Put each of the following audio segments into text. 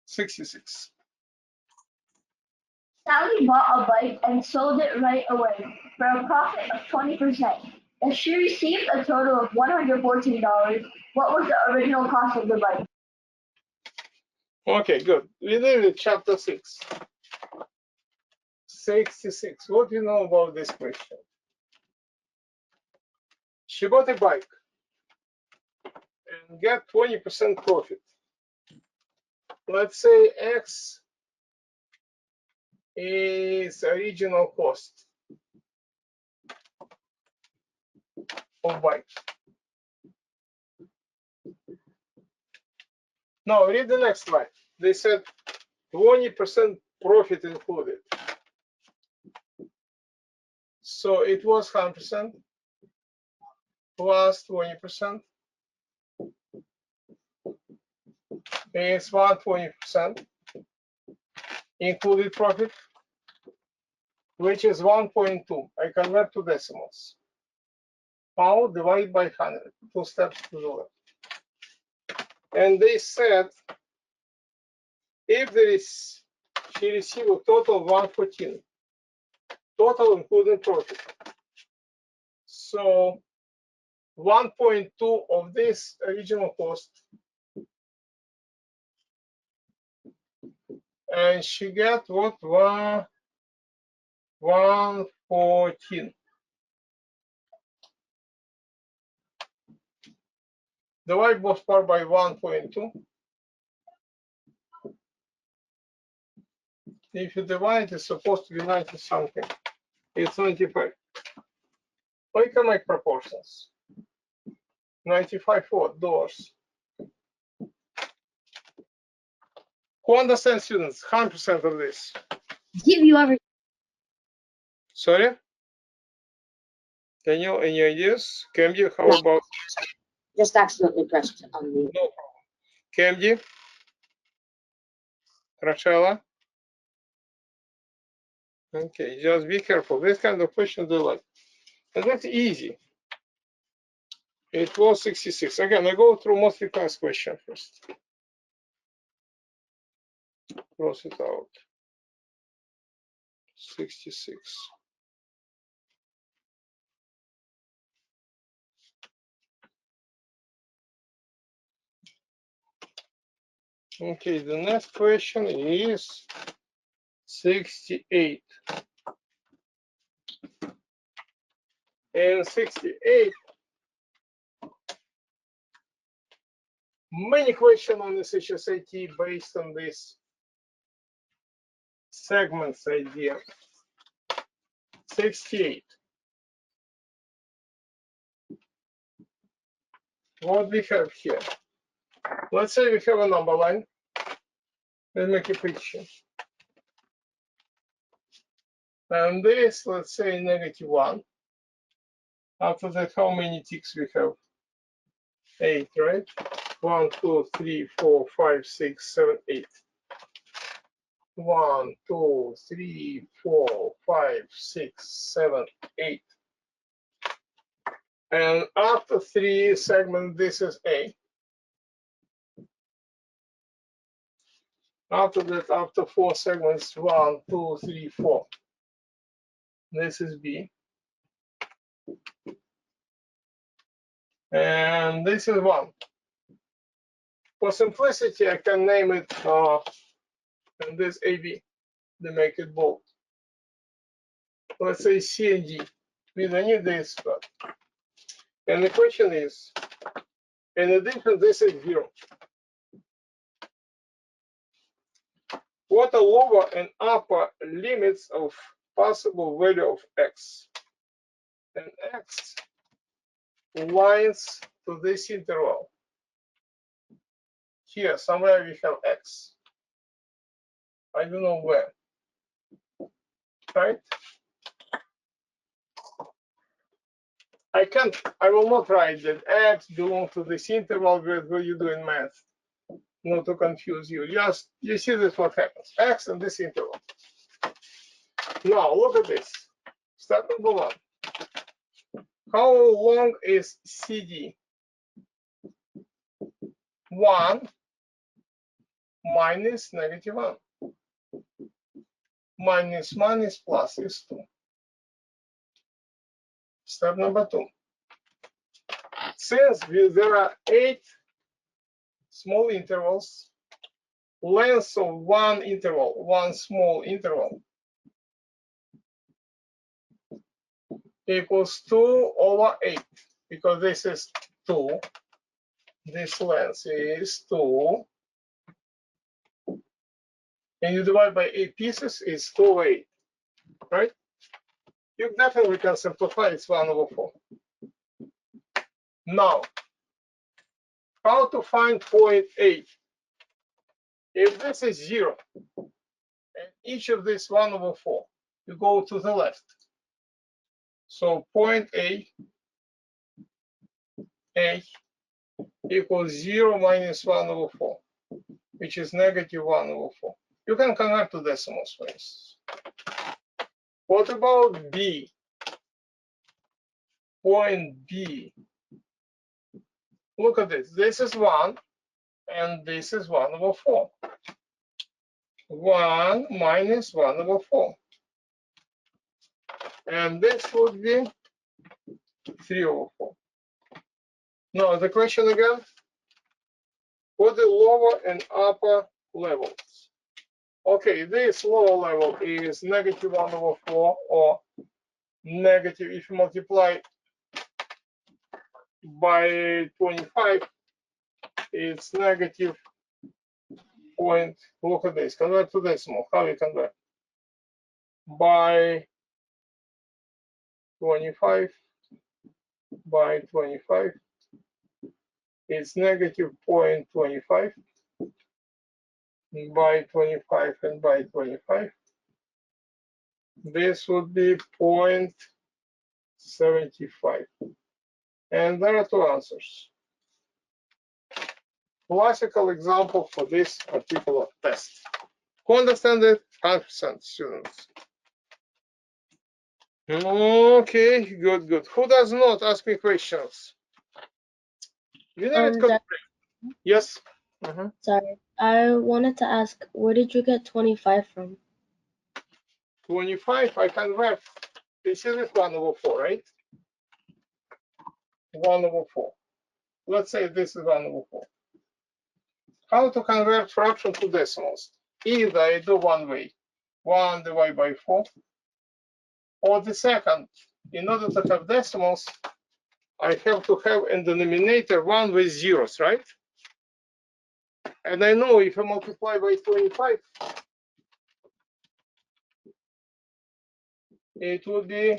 66. Sally bought a bike and sold it right away for a profit of 20%. As she received a total of $114, what was the original cost of the bike? Okay, good. We did it, chapter 6. 66. What do you know about this question? She bought a bike and got 20% profit. Let's say X is original cost of bike. Now read the next line. They said 20% profit included. So it was 100% plus 20% is 120% included profit, which is 1.2. I convert to decimals. Now divide by 100. 2 steps to the left. And they said if there is, she received a total of 114, total including profit. So 1.2 of this original cost, and she got what? 114. Divide both part by 1.2. If you divide, it's supposed to be 90 something. It's 95. We can make proportions. 95 what? Dollars. Who understands, students? 100% of this. Give you every. Sorry? Daniel, any ideas? Camdy, how about? Just accidentally pressed on the. No problem. Camdy? Rachela? Okay, just be careful. This kind of question they like. And that's easy. It was 66. Again, I go through mostly class question first. Cross it out. 66. Okay, the next question is 68. And 68, many questions on this HSAT based on this segments idea. 68. What we have here? Let's say we have a number line. Let's make a picture. And this, let's say -1. After that, how many ticks we have? 8, right? 1, 2, 3, 4, 5, 6, 7, 8. 1, 2, 3, 4, 5, 6, 7, 8. And after 3 segments, this is A. After that, after 4 segments, 1, 2, 3, 4. This is B. And this is 1. For simplicity, I can name it and this AB to make it bold. Let's say C and D. We don't need this, but. And the question is, in addition, this is 0. What are lower and upper limits of possible value of X? And X lines to this interval. Here, somewhere we have X. I don't know where. Right? I will not write that X belongs to this interval where you do in math. Not to confuse you. Just, you see this what happens. X in this interval. Now, look at this. Step number 1. How long is CD? 1 minus -1. Minus plus is 2. Step number 2. Since there are 8 small intervals, length of one interval, one small interval, equals 2 over 8, because this is 2, this length is 2, and you divide by 8 pieces, it's 2 over 8, right? You definitely can simplify, it's 1 over 4. Now, how to find point 8? If this is 0, and each of this 1 over 4, you go to the left. So point A equals 0 minus 1 over 4, which is negative 1 over 4. You can convert to decimals, for instance. What about B? Point B. Look at this. This is 1, and this is 1 over 4. 1 minus 1 over 4. And this would be 3 over 4. Now, the question again, what the lower and upper levels? Okay, this lower level is negative 1 over 4, or negative, if you multiply by 25, it's negative point. Look at this, convert to decimal. How you convert? By 25 by 25, it's negative 0.25 by 25 and by 25. This would be 0.75. And there are two answers. Classical example for this particular test. Who understand it? 100% students. Okay, good, good. Who does not ask me questions? You never got yes. Sorry, I wanted to ask, where did you get 25 from? 25, I convert. This is 1 over 4, right? 1 over 4. Let's say this is 1 over 4. How to convert fraction to decimals? Either I do one way, 1 divided by 4, or the second, in order to have decimals, I have to have in the denominator 1 with zeros, right? And I know if I multiply by 25, it would be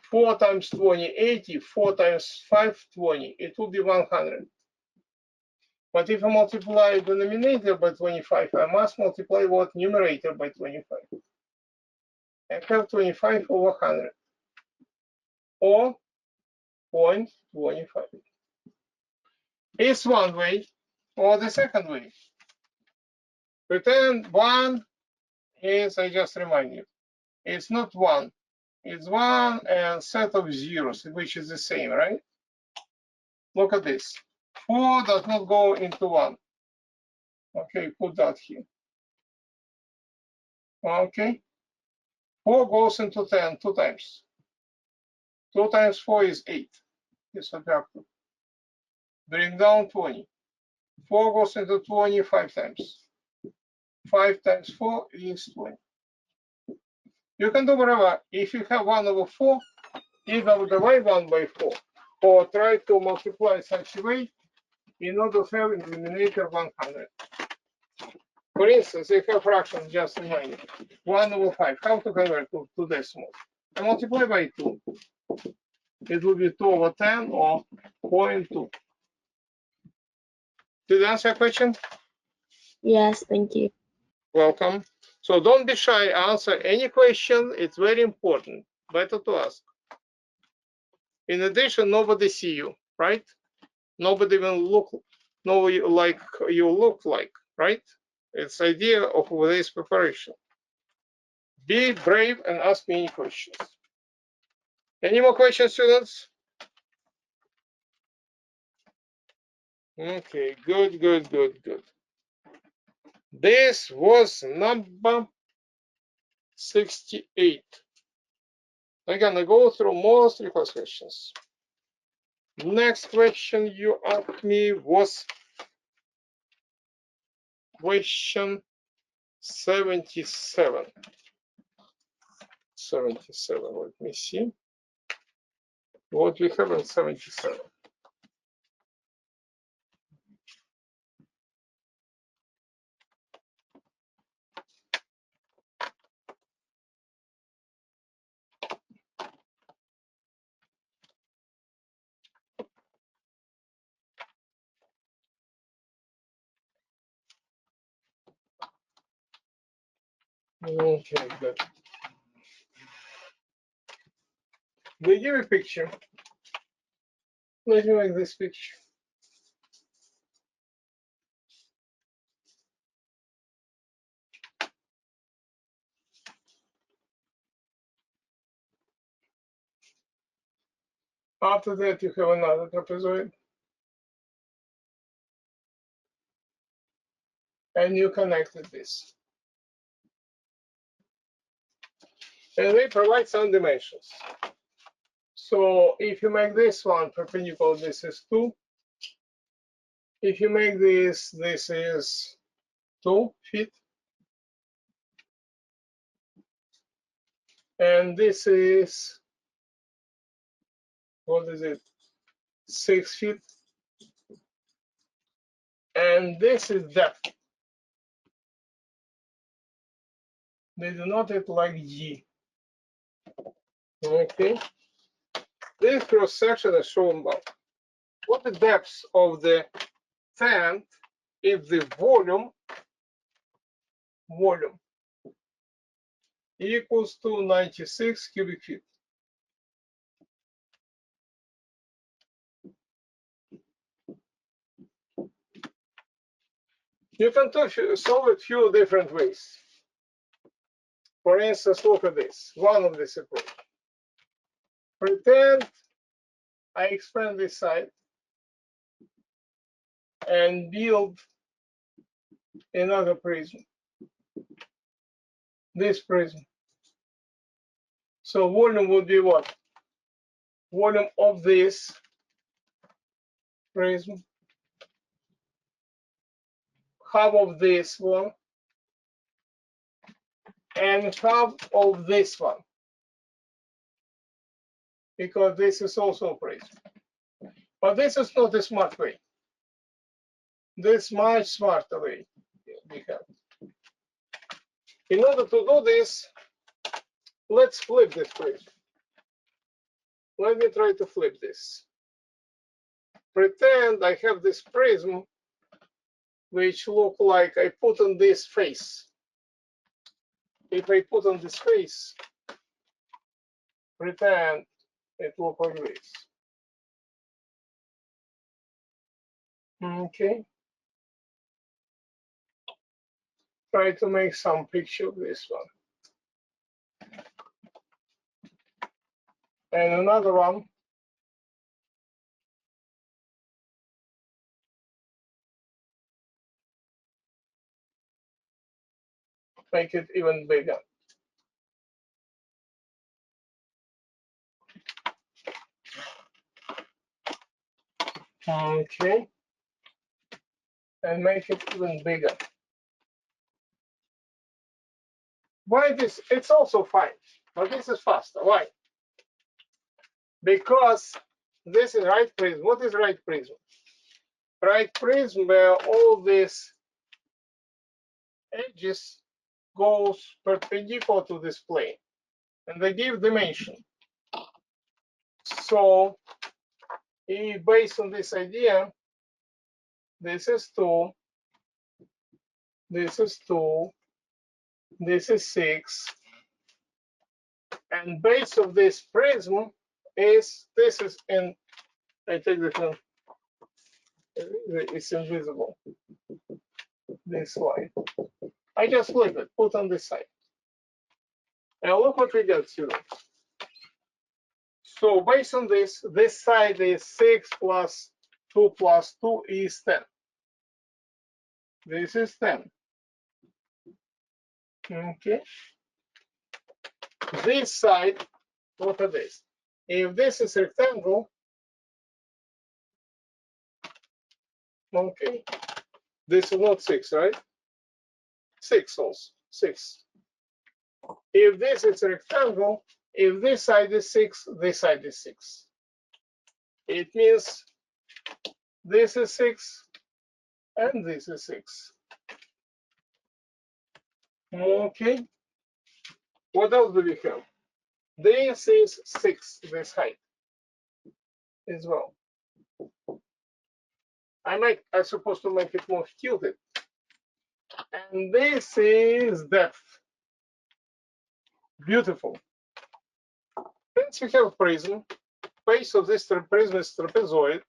4 times 20, 80, 4 times 5, 20. It would be 100. But if I multiply the denominator by 25, I must multiply what numerator by 25. I have 25 over 100, or 0.25. It's one way, or the second way. Pretend 1 is, I just remind you, it's not 1. It's 1 and set of zeros, which is the same, right? Look at this. 4 does not go into 1. Okay, put that here. Okay. 4 goes into 10 2 times. 2 times 4 is 8. It's subtracted. Bring down 20. 4 goes into 20 5 times. 5 times 4 is 20. You can do whatever. If you have 1 over 4, either divide 1 by 4, or try to multiply such a way in order to have in the denominator 100. For instance, if you have fractions, just remind you, 1 over 5, how to convert to decimals? I multiply by 2. It will be 2 over 10, or 0.2. Did I answer your question? Yes, thank you. Welcome. So don't be shy, answer any question. It's very important. Better to ask. In addition, nobody see you, right? Nobody even know you like you look like, right? It's idea of this preparation. Be brave and ask me any questions. Any more questions, students? Okay, good, good, good, good. This was number 68. I'm gonna go through most request questions. Next question you asked me was question 77. 77, let me see what we have in 77. Okay, good. They give a picture. Let me make this picture. After that, you have another trapezoid. And you connected this. And they provide some dimensions. So if you make this one perpendicular, this is 2. If you make this is 2 feet. And this is, what is it, 6 feet. And this is depth. They denote it like G. Okay. This cross section is shown above. What the depth of the tent if the volume equals to 96 cubic feet. You can solve it few different ways. For instance, look at this, one of this approach. Pretend I expand this side and build another prism, this prism. So volume would be what? Volume of this prism, half of this one, and half of this one, because this is also a prism. But this is not a smart way. This much smarter way we have. In order to do this, let's flip this prism. Let me try to flip this. Pretend I have this prism which look like I put on this face. If I put on this face, pretend it look like this. Okay. Try to make some picture of this one. And another one. Make it even bigger. Okay. And make it even bigger. Why this? It's also fine, but this is faster. Why? Because this is right prism. What is right prism? Right prism where all these edges goes perpendicular to this plane, and they give dimension. So, based on this idea, this is 2, this is 2, this is 6, and base of this prism is, this is in, I take this one, it's invisible, this line. I just flip it, put on this side. And look what we get, students. So based on this, this side is 6 plus 2 plus 2 is 10. This is 10. Okay. This side, what are this? If this is rectangle, okay, this is not 6, right? 6 also, 6. If this is a rectangle, if this side is 6, this side is 6. It means this is 6 and this is 6. Okay. What else do we have? This is 6, this height as well. I'm supposed to make it more tilted. And this is depth. Beautiful. Since we have a prism, base of this prism is trapezoid,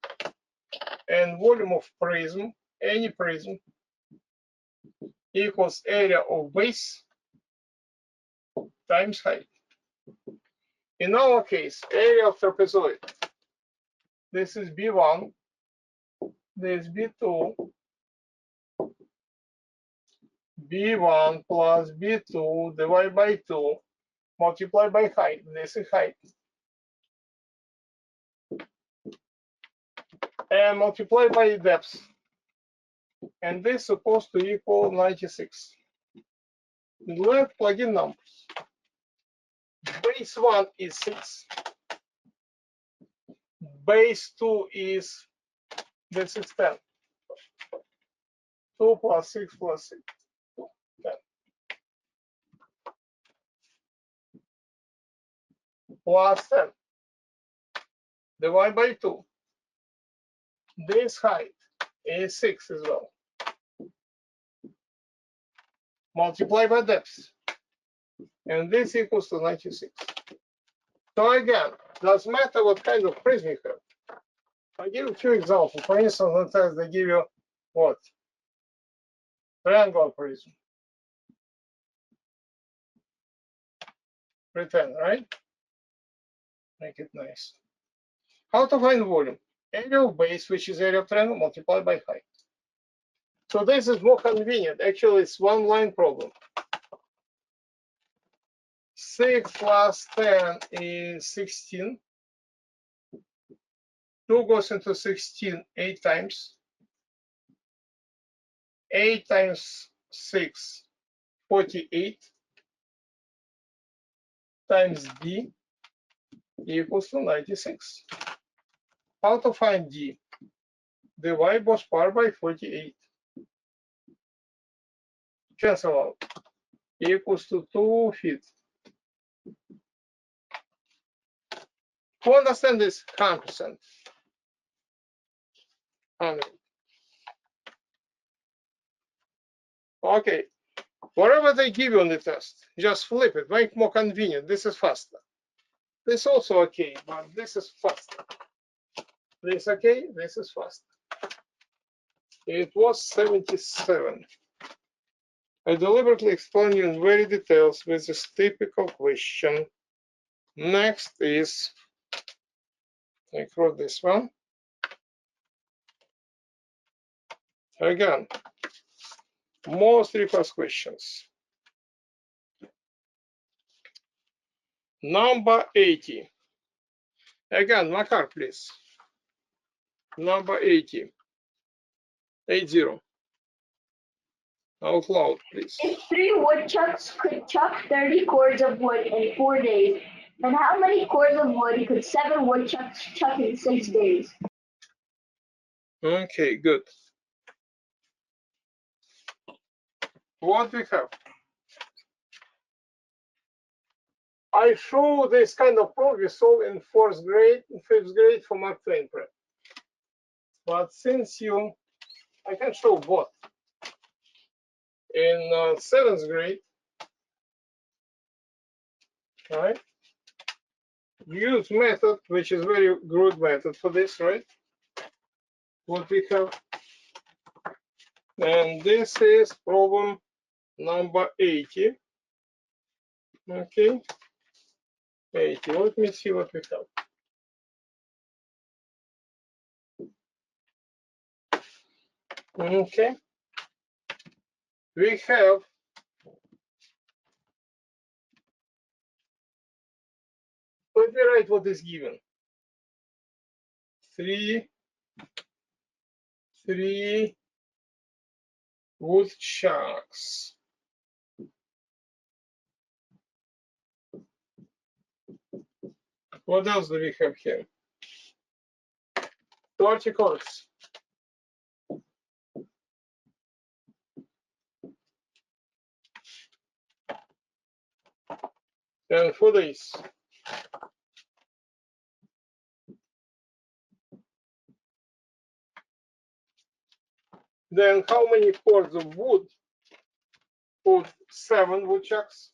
and volume of prism, any prism, equals area of base times height. In our case, area of trapezoid, this is B1, this is B2, B1 plus B2 divided by 2, multiplied by height, this is height, and multiplied by depth, and this is supposed to equal 96. Let's plug in numbers. Base 1 is 6, base 2 is, this is 10. 2 plus 6 plus 6, 10. Plus 10. Divide by 2. This height is 6 as well. Multiply by depth. And this equals to 96. So again, doesn't matter what kind of prism you have. I'll give you a few examples. For instance, sometimes they give you what? Triangular prism. Pretend, right? Make it nice. How to find volume? Area of base, which is area of triangle, multiplied by height. So this is more convenient. Actually, it's one line problem. 6 plus 10 is 16. 2 goes into 16 8 times. 8 times 6, 48 times d equals to 96. How to find d? Divide both part by 48. Cancel out. Equals to 2 feet. To understand this, 100%. 100. Okay. Whatever they give you on the test, just flip it. Make more convenient. This is faster. This is also okay, but this is faster. This okay. This is faster. It was 77. I deliberately explain you in very details with this typical question. Next is, I wrote this one. Again, most request questions. Number 80. Again, Makar, please. Number 80. 80. Out loud, please. If 3 woodchucks could chuck 30 cords of wood in 4 days, then how many cords of wood could 7 woodchucks chuck in 6 days? Okay, good. What we have? I show this kind of problem we solve in 4th grade, 5th grade for Mark Twain prep. But since I can show both. In 7th grade, right? Use method, which is very good method for this, right? What we have. And this is problem number 80. Okay. 80. Let me see what we have. Okay. We have Let me write what is given. 3 woodchucks. What else do we have here? 30 corks. And for this, then how many cords of wood for 7 woodchucks?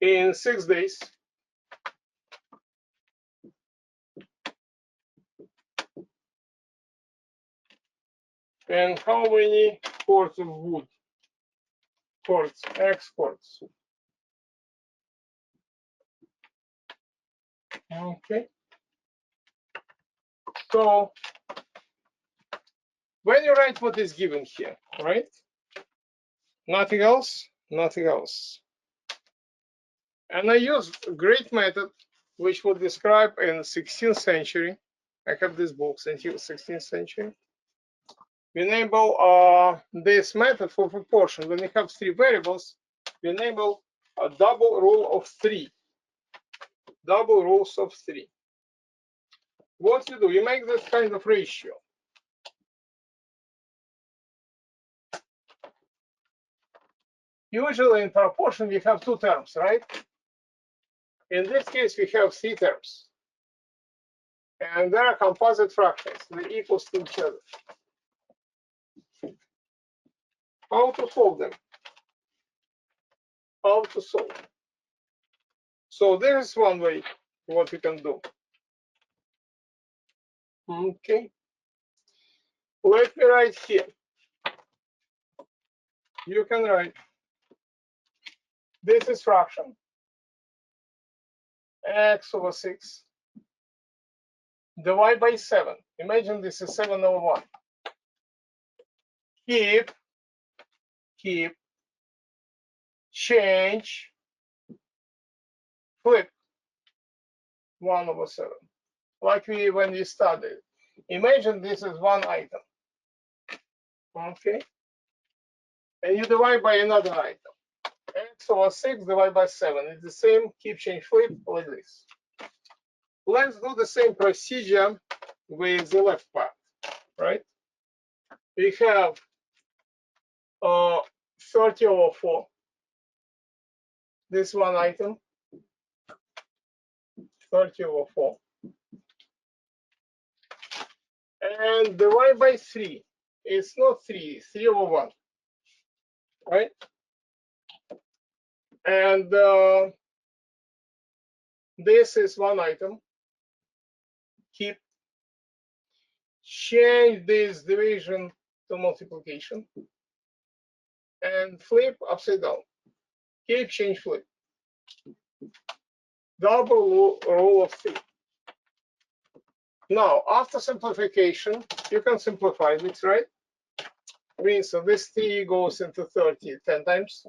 In 6 days. And how many cords of wood? Cords, X cords. Okay. So when you write what is given here, right? Nothing else, nothing else. And I use a great method which was described in the 16th century. I have this books until 16th century. We enable this method for proportion. When you have 3 variables, we enable a double rule of 3. Double rules of 3. What you do, you make this kind of ratio. Usually in proportion we have 2 terms, right? In this case we have 3 terms. And there are composite fractions, they equal to each other. How to solve them? How to solve? So there is one way what you can do. Okay. Let me write here. You can write, this is fraction, x over 6, divide by 7. Imagine this is 7 over 1. Keep, change, flip, 1 over 7. Like when we studied. Imagine this is one item. Okay. And you divide by another item. X over 6 divided by 7. It's the same, keep, change, flip, like this. Let's do the same procedure with the left part, right? We have 30 over 4. This one item, 30 over 4. And divide by 3. It's not 3, 3 over 1, right? And this is one item. Keep, change this division to multiplication, and flip upside down. Keep, change, flip. Double rule of 3. Now, after simplification, you can simplify this, right? Means so this 3 goes into 30 10 times.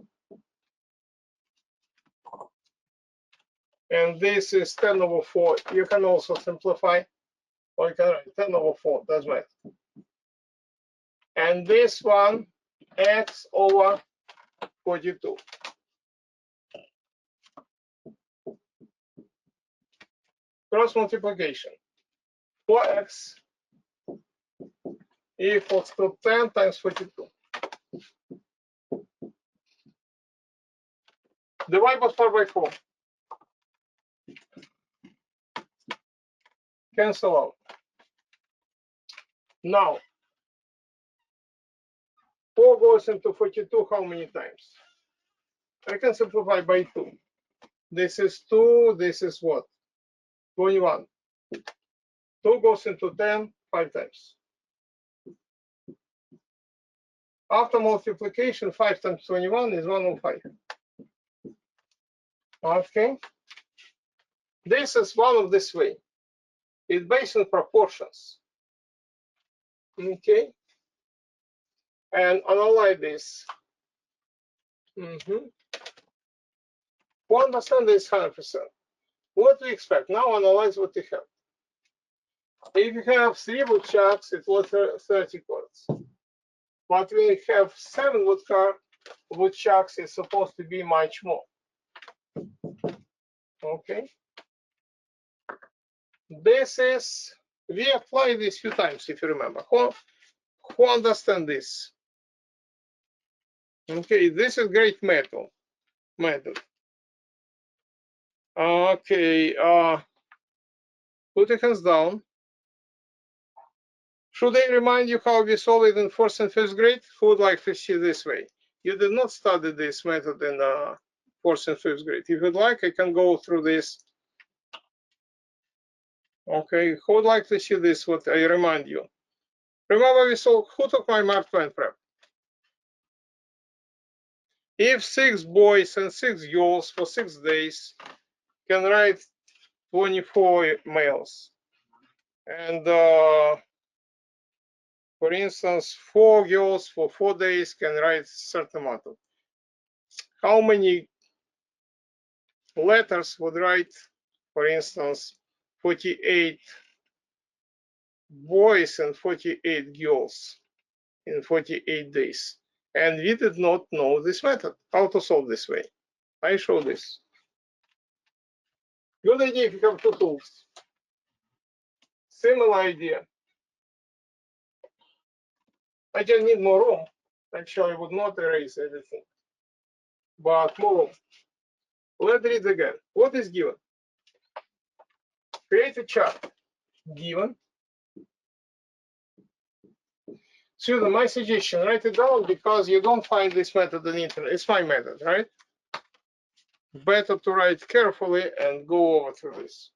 And this is 10 over 4. You can also simplify, or you can write 10 over 4, doesn't matter. And this one, x over 42. Cross multiplication. 4x equals to 10 times 42. Divide by 4 by 4. Cancel out. Now, 4 goes into 42 how many times? I can simplify by 2. This is 2, this is what? 21. 2 goes into 10 5 times. After multiplication, 5 times 21 is 105. Okay. This is one of this way. It's based on proportions. Okay, and analyze this. Who understand this 100%? What we expect? Now analyze what we have. If you have 3 woodchucks, it was 30 chords. But when you have 7 woodchucks, it's supposed to be much more. Okay. This is, we applied this few times, if you remember. Who understand this? Okay, this is great method. Okay, put your hands down. Should I remind you how we solve it in 4th and 5th grade? Who would like to see this way? You did not study this method in 4th and 5th grade. If you'd like, I can go through this. Okay, who would like to see this, what I remind you? Remember we solved, who took my Mark Twain prep? If 6 boys and 6 girls for 6 days can write 24 males, and for instance, 4 girls for 4 days can write certain amount of. How many letters would write, for instance, 48 boys and 48 girls in 48 days? And we did not know this method, how to solve this way. I show this. Good idea if you have 2 tools. Similar idea. I just need more room. Actually, I would not erase everything, but more room. Let's read again. What is given? Create a chart. Given. So my suggestion, write it down because you don't find this method on the internet. It's my method, right? Better to write carefully and go over through this.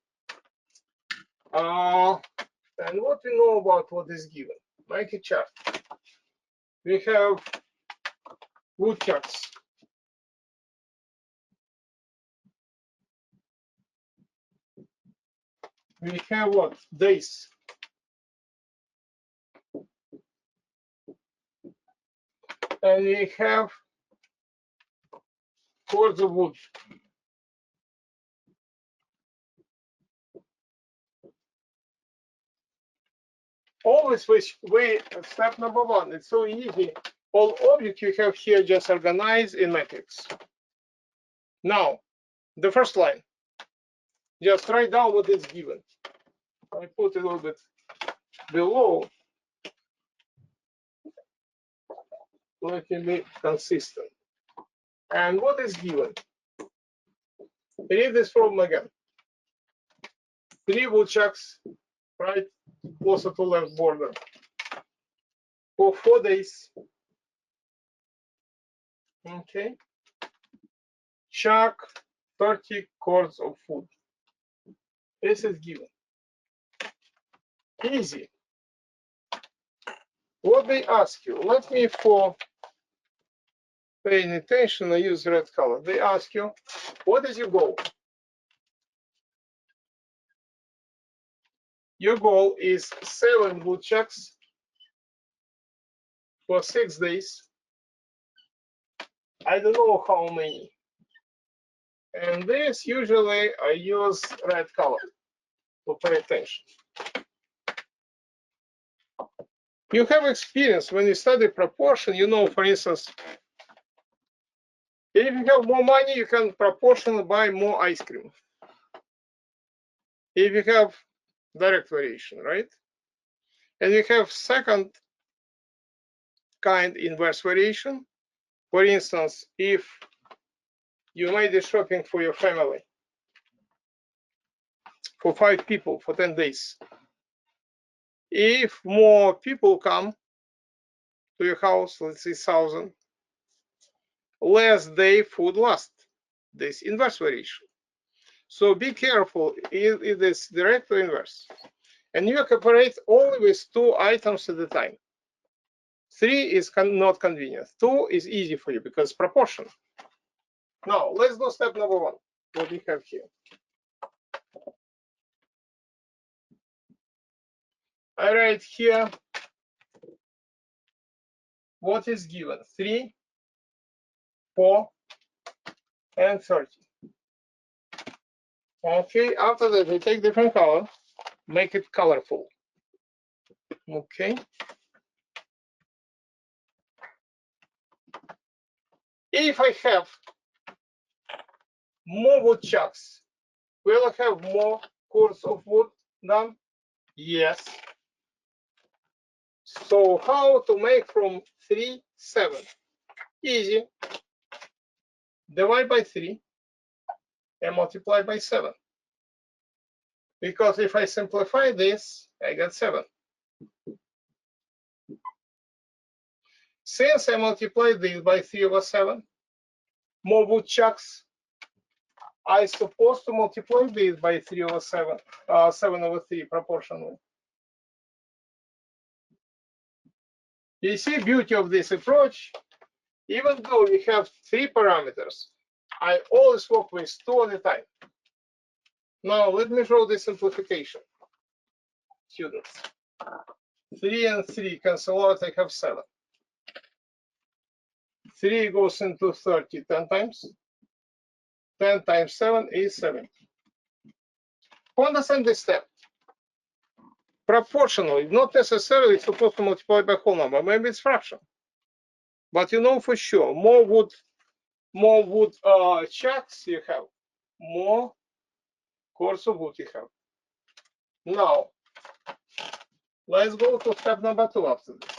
And what we know about what is given? Make a chart. We have woodchucks. We have what? Days. And we have cords of wood. Always we step number 1. It's so easy. All objects you have here just organized in matrix. Now, the first line. Just write down what is given. I put a little bit below. Let me be consistent. And what is given? Read this problem again. 3 woodchucks, right, closer to left border, for 4 days. Okay. Chuck 30 cords of food. This is given. Easy. What they ask you, let me for paying attention, I use red color. They ask you, what is your goal? Your goal is 7 woodchucks for 6 days. I don't know how many. And this usually I use red color to pay attention. You have experience when you study proportion, you know, for instance, if you have more money, you can proportionally buy more ice cream. If you have direct variation, right? And you have second kind, inverse variation. For instance, if you made a shopping for your family for 5 people for 10 days, if more people come to your house, let's say 1,000, less day food last. This inverse variation. So be careful, it is direct or inverse. And you operate only with 2 items at a time. 3 is not convenient. 2 is easy for you because proportion. Now, let's do step number 1. What we have here. I write here what is given? 3, 4, and 30. Okay, after that, we take different color, make it colorful. Okay. If I have more woodchucks, will I have more cores of wood done? Yes. So how to make from 3, 7? Easy. Divide by 3 and multiply by 7. Because if I simplify this, I get 7. Since I multiply this by 3/7, more woodchucks, I supposed to multiply this by 3/7, 7/3 proportionally. You see beauty of this approach? Even though we have 3 parameters, I always work with 2 at a time. Now let me show the simplification. Students, 3 and 3 cancel out, I have 7. 3 goes into 30 10 times. 10 times 7 is 70. Understand this step. Proportionally, not necessarily supposed to multiply by whole number. Maybe it's fraction. But you know for sure, more wood chucks you have, more cores of wood you have. Now, let's go to step number 2 after this.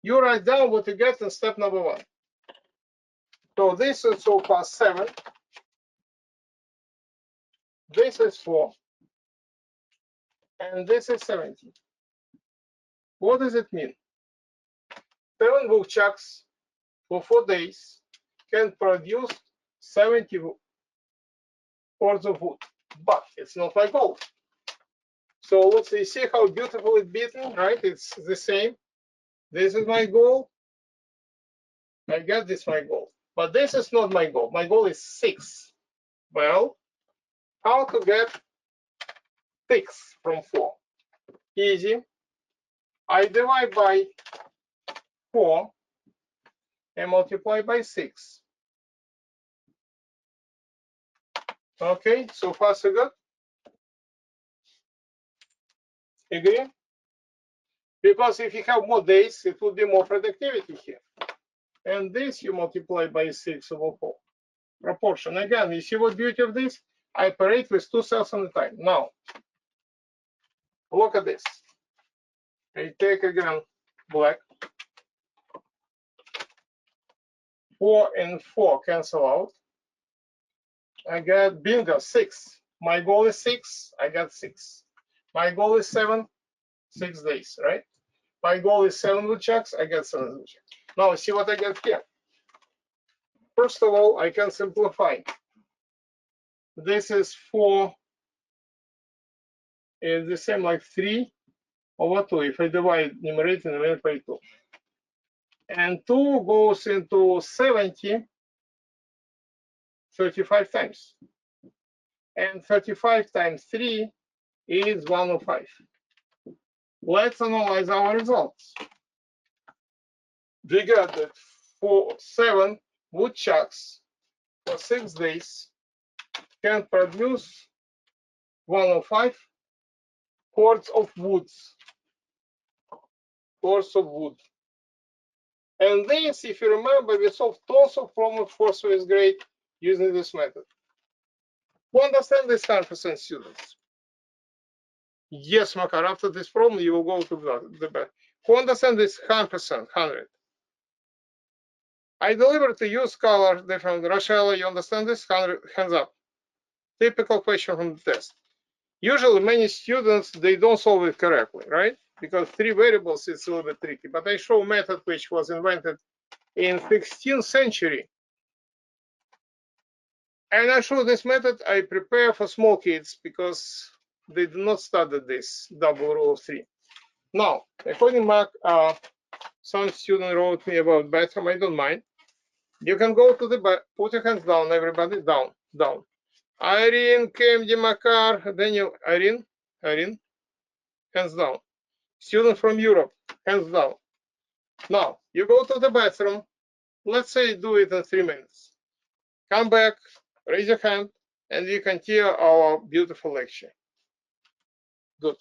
You write down what you get in step number 1. So this is so far 7. This is 4. And this is 70. What does it mean? 7 woodchucks for 4 days can produce 70 cores of wood. But it's not my goal. So let's see how beautiful it's beaten, right? It's the same. This is my goal. I get this my goal. But this is not my goal. My goal is 6. Well, how to get 6 from 4? Easy. I divide by 4 and multiply by 6. Okay, so far so good. Agree? Because if you have more days, it would be more productivity here. And this you multiply by 6/4. Proportion. Again, you see what beauty of this? I operate with 2 cells at a time. Now, look at this. I take again black. 4 and 4 cancel out. I get bingo 6. My goal is 6. I got 6. My goal is 7. 6 days, right? My goal is 7 woodchucks. I get 7 woodchucks. Now see what I get here. First of all, I can simplify. This is 4 is the same like 3/2 if I divide numerator and denominator by 2. And 2 goes into 70 35 times. And 35 times 3 is 105. Let's analyze our results. We got that for 7 woodchucks for 6 days can produce 105 cords of wood. Cords of wood. And this, if you remember, we solved tons of problems for Swiss grade using this method. Who understand this 100% students? Yes, Makar, after this problem, you will go to the back. Who understand this 100%, 100? I deliberately use color different. Rochelle, you understand this? 100, hands up. Typical question from the test. Usually many students, they don't solve it correctly, right? Because 3 variables is a little bit tricky. But I show a method which was invented in 16th century. And I show this method I prepare for small kids because they do not study this double rule of 3. Now, according to Mark, some student wrote me about bathroom. I don't mind. You can go to the back. Put your hands down, everybody. Down, down. Irene, Kemdi, Makar, Daniel, Irene, hands down. Student from Europe, hands down. Now, you go to the bathroom. Let's say do it in 3 minutes. Come back, raise your hand, and we continue our beautiful lecture. Good.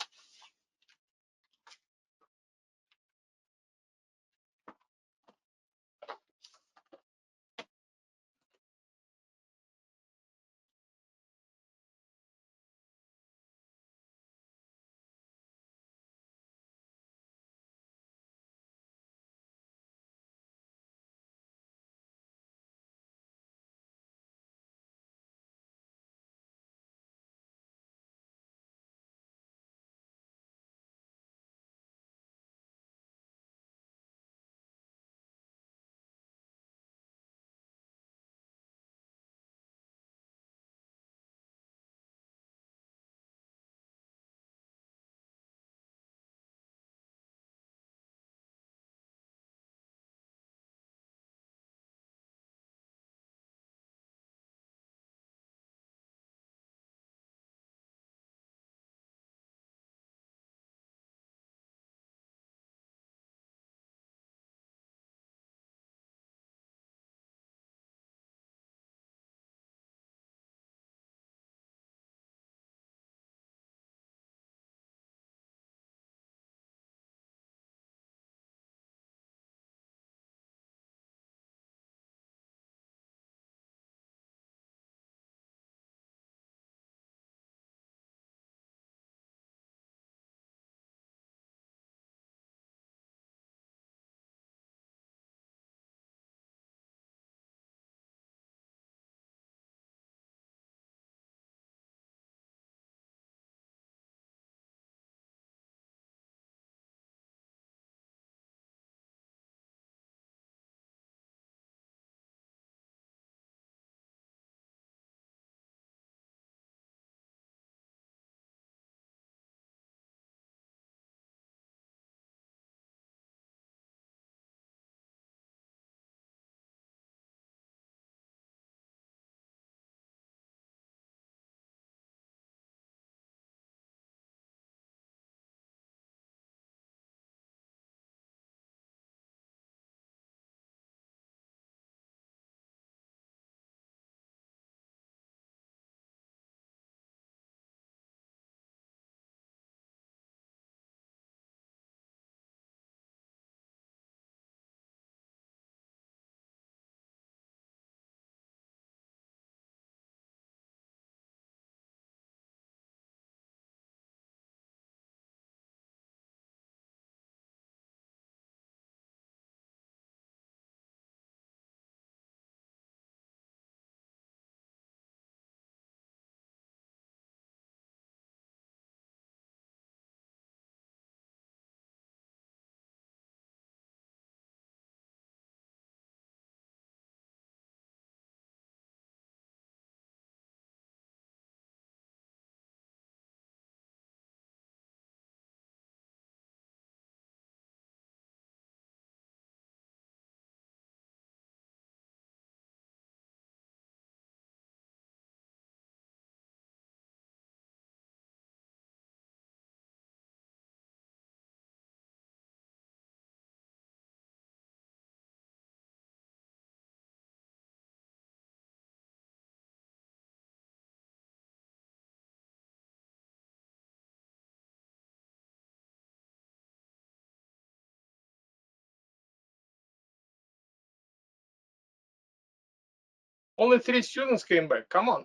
Only 3 students came back. Come on.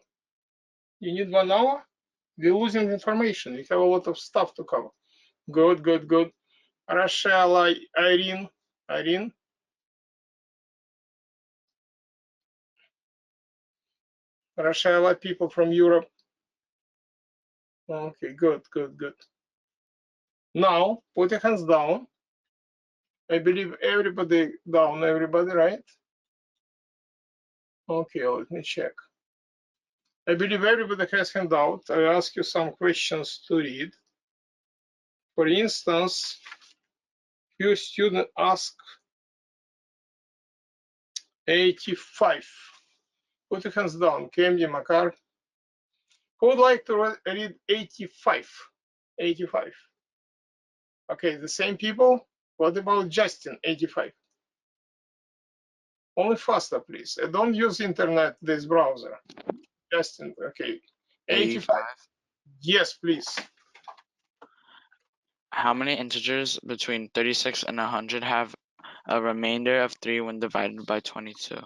You need 1 hour? We're losing information. We have a lot of stuff to cover. Good, good, good. Rochelle, Irene. Rochelle, people from Europe. Okay, good, good, good. Now, put your hands down. I believe everybody down, everybody, right? Okay, let me check. I believe everybody has handout. I ask you some questions to read. For instance, your student asked 85. Put your hands down. Kemdi, Makar. Who would like to read 85? 85. Okay, the same people. What about Justin, 85? Only faster, please. Don't use internet, this browser. Justin, okay. 85. Yes, please. How many integers between 36 and 100 have a remainder of 3 when divided by 22?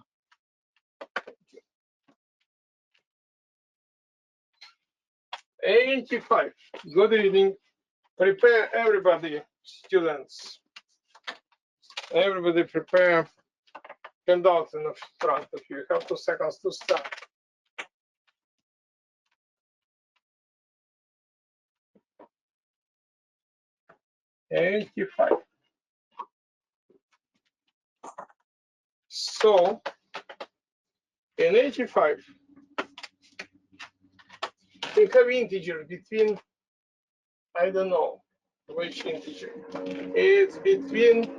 $85. Good evening. Prepare everybody, students. Everybody prepare handout in front of you. You have 2 seconds to start. $85. So in 85, we have integer between, I don't know which integer. It's between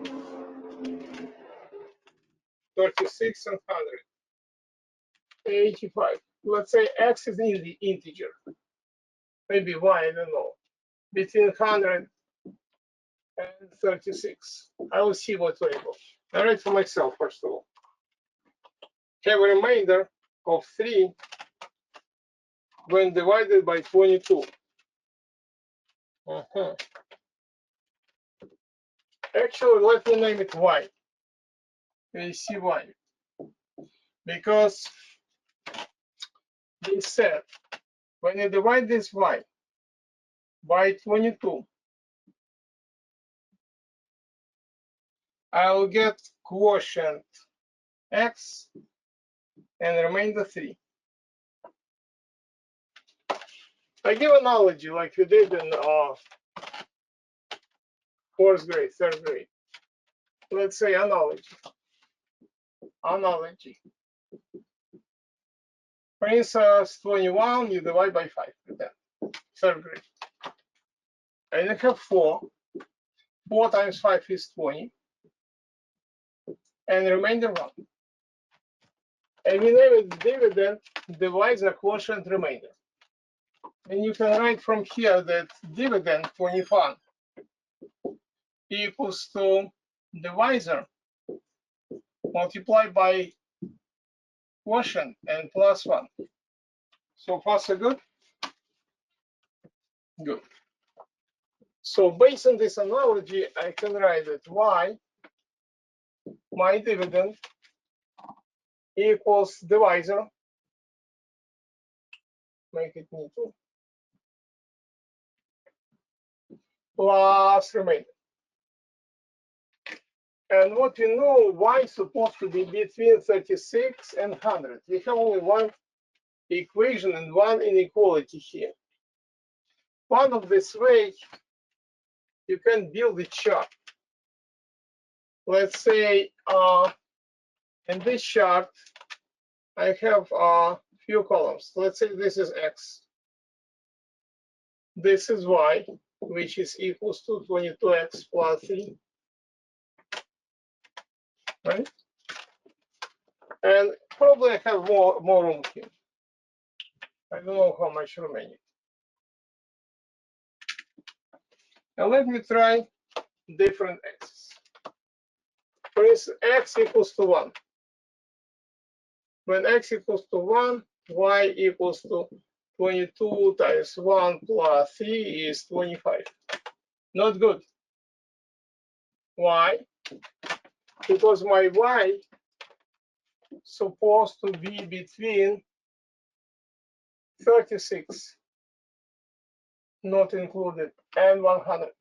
36 and 100. 85. Let's say x is in the integer. Maybe y, I don't know. Between 100 and 36. I will see what variable. I write for myself first of all. Have a remainder of 3 when divided by 22. Actually, let me name it y. We see why. Because they said when you divide this y by 22, I will get quotient x and remainder 3. I give analogy like we did in 4th grade, 3rd grade. Let's say analogy. Analogy. For instance, 21 you divide by 5, then 3rd grade. And you have 4. 4 times 5 is 20. And remainder 1. And we name it dividend divides the quotient remainder. And you can write from here that dividend 21 equals to divisor multiplied by quotient and plus 1. So far, so good? Good. So based on this analogy, I can write that y, my dividend, equals divisor, make it neutral, plus remainder. And what we know, y is supposed to be between 36 and 100. We have only one equation and one inequality here. One of this way, you can build a chart. Let's say in this chart, I have a few columns. Let's say this is x. This is y, which is equals to 22x plus 3. Right? And probably I have more room here. I don't know how much remaining. Now let me try different x's. For instance, x equals to 1. When x equals to 1, y equals to 22 times 1 plus 3 is 25. Not good. Why? Because my y supposed to be between 36, not included, and 100.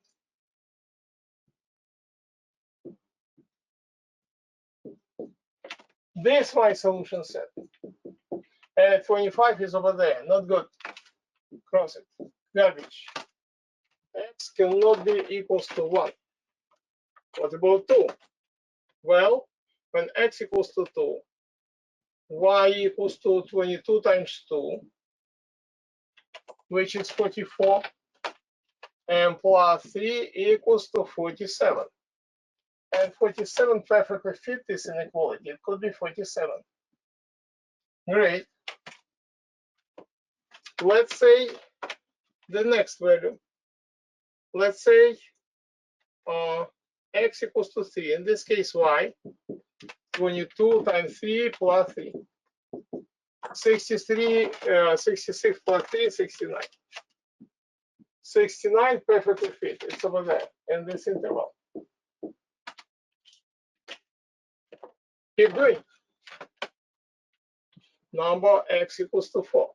This is my solution set. And 25 is over there, not good. Cross it, garbage. X cannot be equals to 1. What about 2? Well, when x equals to 2, y equals to 22 times 2, which is 44, and plus 3 equals to 47. And 47 perfectly fit this inequality. It could be 47. Great. Let's say the next value. Let's say x equals to 3. In this case, y, 22 times 3 plus 3. 66 plus 3, 69. 69 perfectly fit. It's over there in this interval. Keep doing. Number x equals to 4.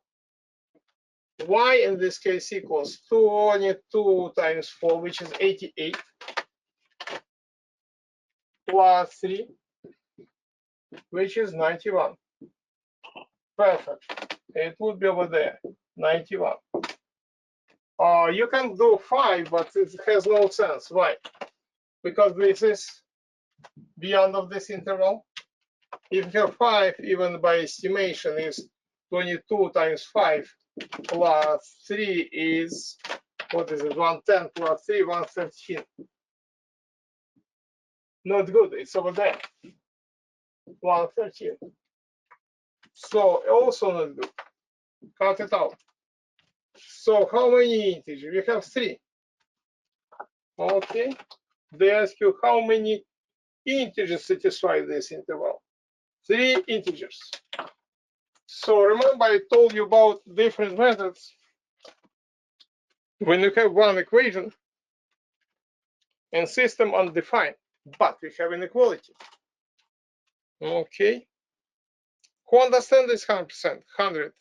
Y in this case equals 22 times 4, which is 88, plus 3, which is 91. Perfect. It would be over there, 91. You can do 5, but it has no sense. Why? Because this is beyond of this interval. If you have 5, even by estimation, is 22 times 5 plus 3 is, what is it, 110 plus 3, 113. Not good, it's over there, 113. So also not good, cut it out. So how many integers? We have 3. Okay, they ask you how many integers satisfy this interval. 3 integers. So remember I told you about different methods. When you have one equation and system undefined, but we have inequality. Okay. Who understand this 100%? 100.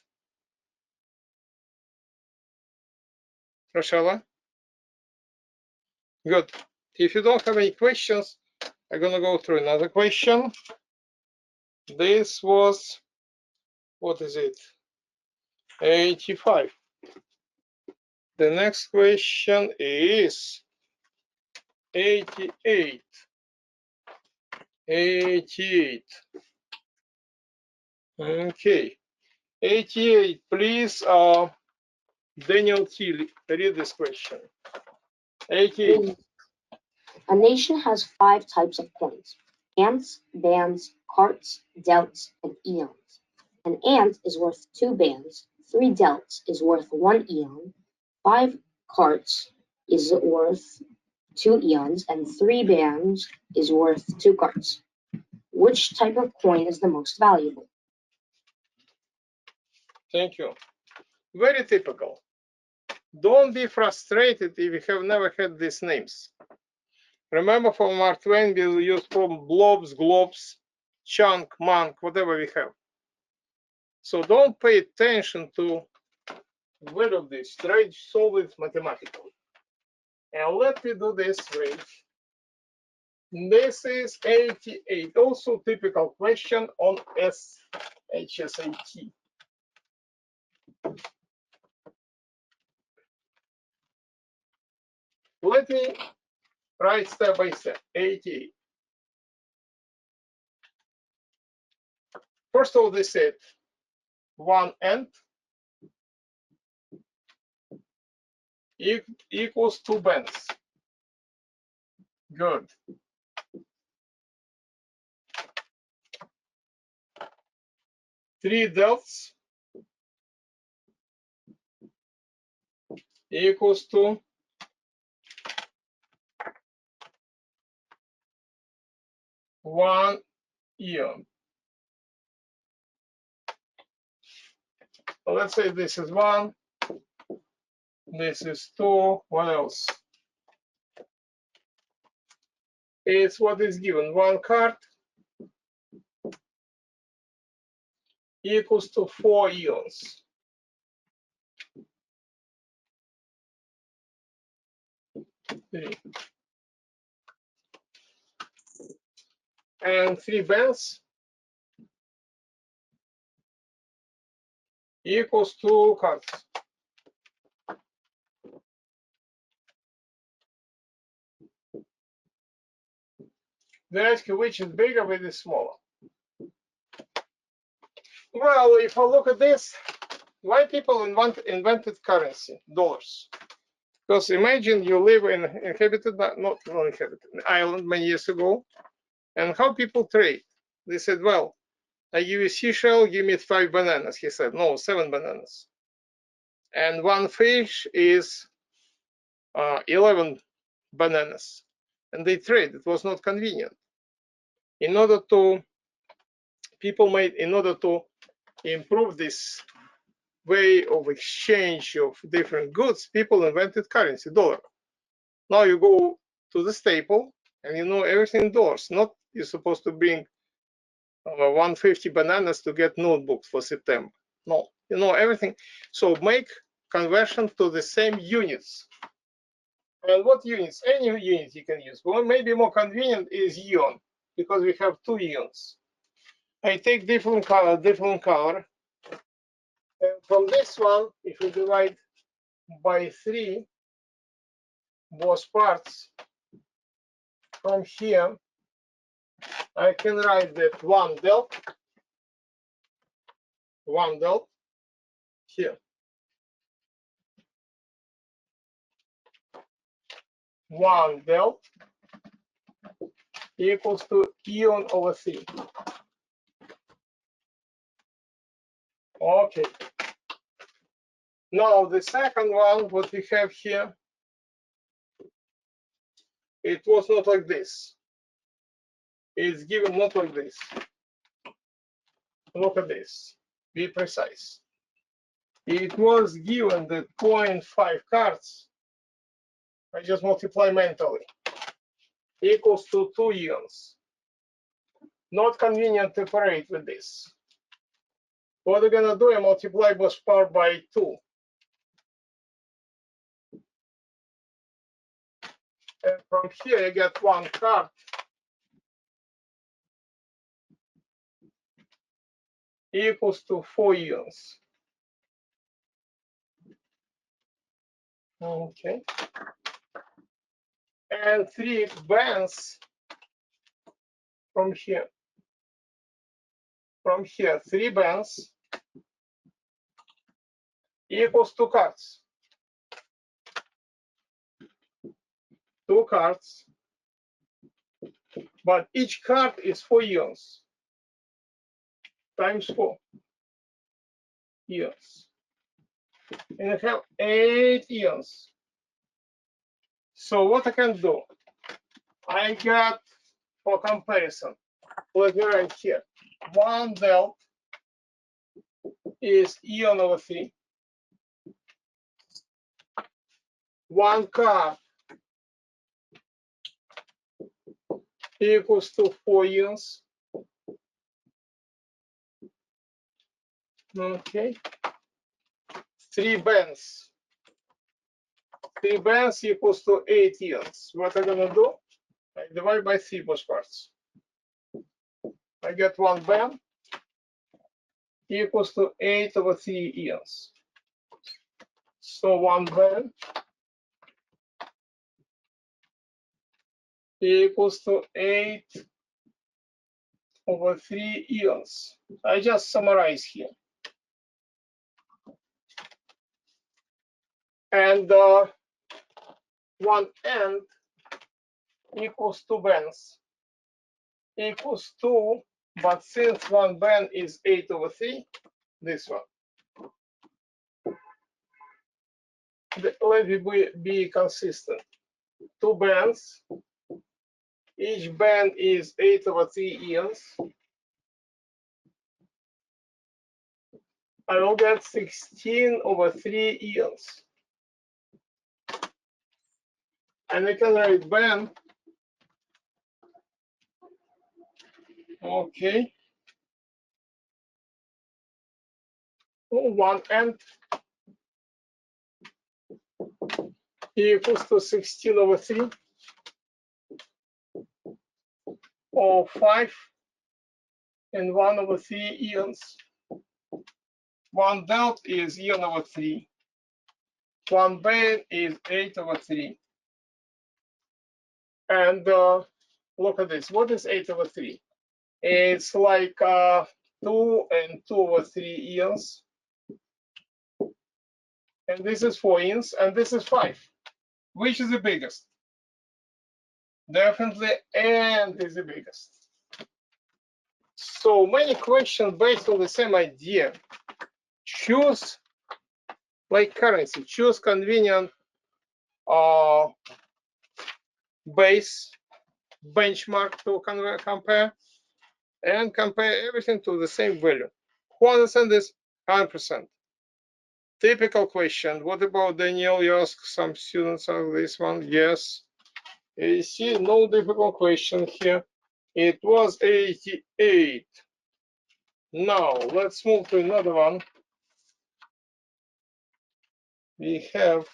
Rochella? Good. If you don't have any questions, I'm gonna go through another question. This was, what is it? 85. The next question is 88. 88. Okay. 88. Please, Daniel T, read this question. 88. A nation has 5 types of coins: ants, bands, carts, delts, and eons. An ant is worth 2 bands, 3 delts is worth 1 eon, 5 carts is worth 2 eons, and 3 bands is worth 2 carts. Which type of coin is the most valuable? Thank you. Very typical. Don't be frustrated if you have never had these names. Remember from Mark Twain, we use from blobs, globs, chunk, monk, whatever we have. So don't pay attention to word of this. Try to solve it mathematically. And let me do this way. This is 88. Also typical question on HSAT. Let me write step by step. 88. First of all, they said 1 ant equals 2 bands. Good. 3 delts equals to 1 eon. So let's say this is 1, this is 2, what else? It's what is given. 1 card equals to 4 eons. And 3 bands equals to cards. They ask you which is bigger, which is smaller. Well, if I look at this, why people invented currency, dollars? Because imagine you live in inhabited, not inhabited, island many years ago, and how people trade. They said, well, I give you seashell, give me 5 bananas. He said, no, 7 bananas. And 1 fish is 11 bananas. and they trade. It was not convenient. In order to improve this way of exchange of different goods, people invented currency, dollar. Now you go to the staple and you know everything in dollars. Not you're supposed to bring 150 bananas to get notebooks for September. No, you know everything. So make conversion to the same units. And what units? Any unit you can use. Well, maybe more convenient is ion, because we have 2 ions. I take different color. And from this one, if we divide by 3 both parts, from here, I can write that 1 del here. 1 del equals to ion over 3. Okay. Now the second one, what we have here, it was not like this. It's given not like this. Look at this. Be precise. It was given that 0.5 cards, I just multiply mentally, equals to 2 ions. Not convenient to operate with this. What we're gonna do, I multiply both part by 2. And from here I get 1 card equals to 4 ions. Okay. And 3 bands from here. From here, 3 bands equals 2 cards. 2 cards, but each card is 4 ions times 4 ions. And I have 8 ions. So what I can do, I got, for comparison, let me write here, 1 del is ion over 3. 1 card equals to 4 ions. Okay. 3 bands. 3 bands equals to 8 ions. What I'm gonna do? I divide by 3 both parts. I get 1 band equals to 8 over 3 ions. So 1 band equals to 8 over 3 ions. I just summarize here. And 1 end equals 2 bands equals 2, but since 1 band is 8 over 3, this one. Let me be consistent. 2 bands, each band is 8 over 3 ions. I will get 16 over 3 ions. And I can write band. Okay. 1 end equals to 16 over 3, or 5 and 1 over 3 ions. 1 del is ion over 3. 1 band is 8 over 3. And look at this. What is 8 over 3? It's like 2 and 2 over 3 ions. And this is 4 ions, and this is 5. Which is the biggest? Definitely and is the biggest. So many questions based on the same idea. Choose like currency, choose convenient base benchmark to compare, and compare everything to the same value. Who understand this? 100%. Typical question. What about Daniel? You ask some students of this one. Yes. You see, no difficult question here. It was 88. Now, let's move to another one. We have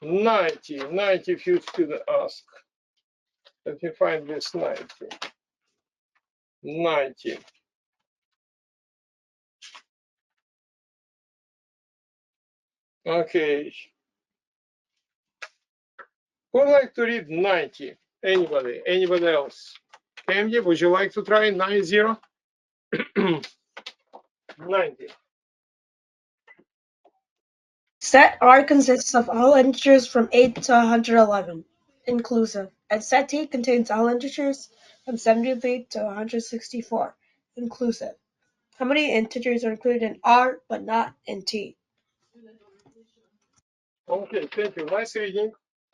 90. 90 few students ask. Let me find this 90. 90. Okay. Who would like to read 90? Anybody? Anybody else? Candy, would you like to try 90? 90. Set R consists of all integers from 8 to 111, inclusive, and set T contains all integers from 73 to 164, inclusive. How many integers are included in R but not in T? Okay, thank you. Nice reading.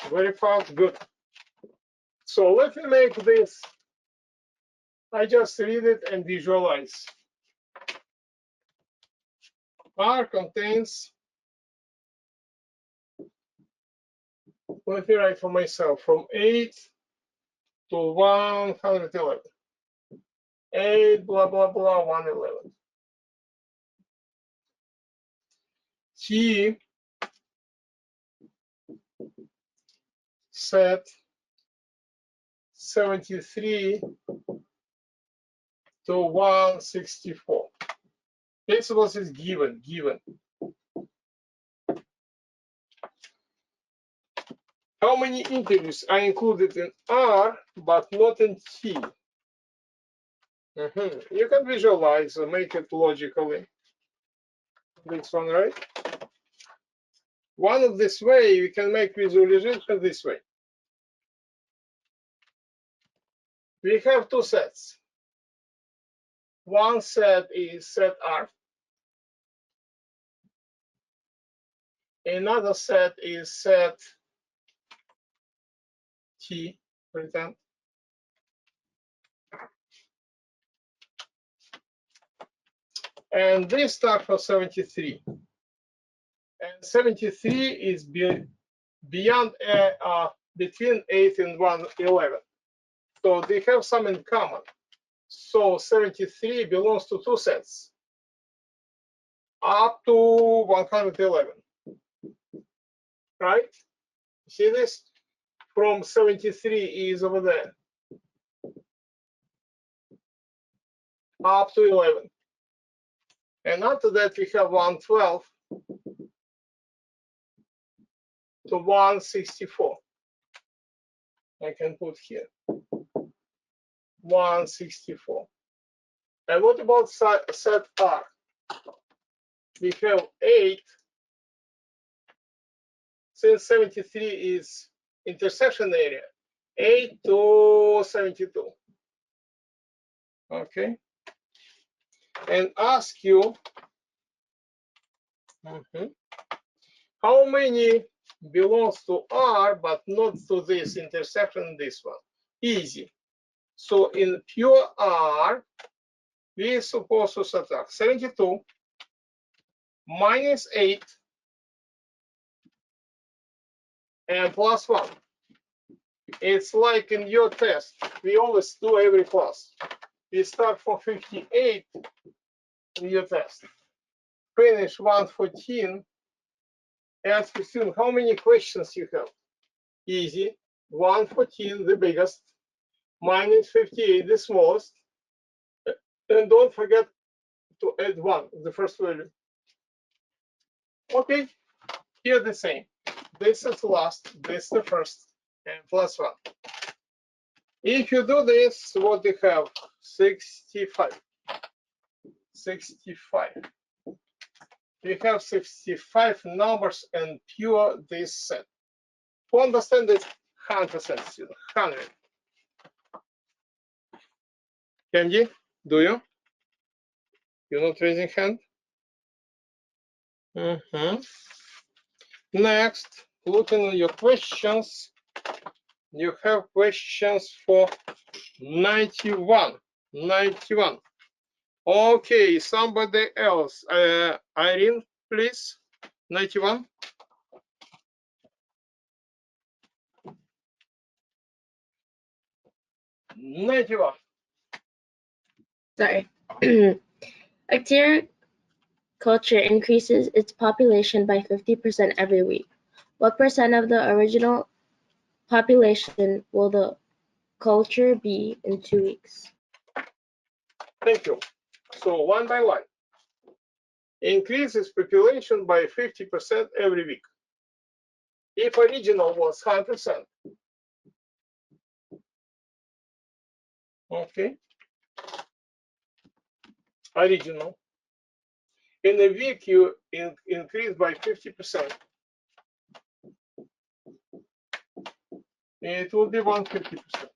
Very fast, good. So let me make this. I just read it and visualize. R contains, let me write for myself, from 8 to 111. 8, blah, blah, blah, 111. T set 73 to 164. Principles is given. How many integers are included in R but not in T? You can visualize or make it logically. This one, right? One of this way, we can make visualization this way. We have two sets. One set is set R. Another set is set T, pretend. And they start for 73. And 73 is beyond between 8 and 111. So they have some in common. So 73 belongs to two sets up to 111. Right? See this? From 73 is over there up to 11. And after that, we have 112 to 164. I can put here 164. And what about set R? We have 8. Since 73 is intersection area, 8 to 72. Okay. And ask you, how many belongs to R but not to this intersection, this one? Easy. So in pure R, we are supposed to subtract 72 minus 8 and plus 1. It's like in your test. We always do every class. We start from 58 in your test. Finish 114. Ask your student how many questions you have. Easy. 114, the biggest, minus 58, the smallest. And don't forget to add 1, the first value. Okay, here the same. This is last, this is the first, and plus 1. If you do this, what you have? 65. 65. We have 65 numbers and pure this set. Who understand it? 100% student. 100. Kenji, do you? You're not raising hand? Next, looking at your questions. You have questions for 91. 91. Okay, somebody else. Irene, please. 91. Sorry. Culture increases its population by 50% every week. What percent of the original population will the culture be in 2 weeks? Thank you. So one by one. Increases population by 50% every week. If original was 100%. Okay. Original. In a week, you increase by 50%. It will be 150%.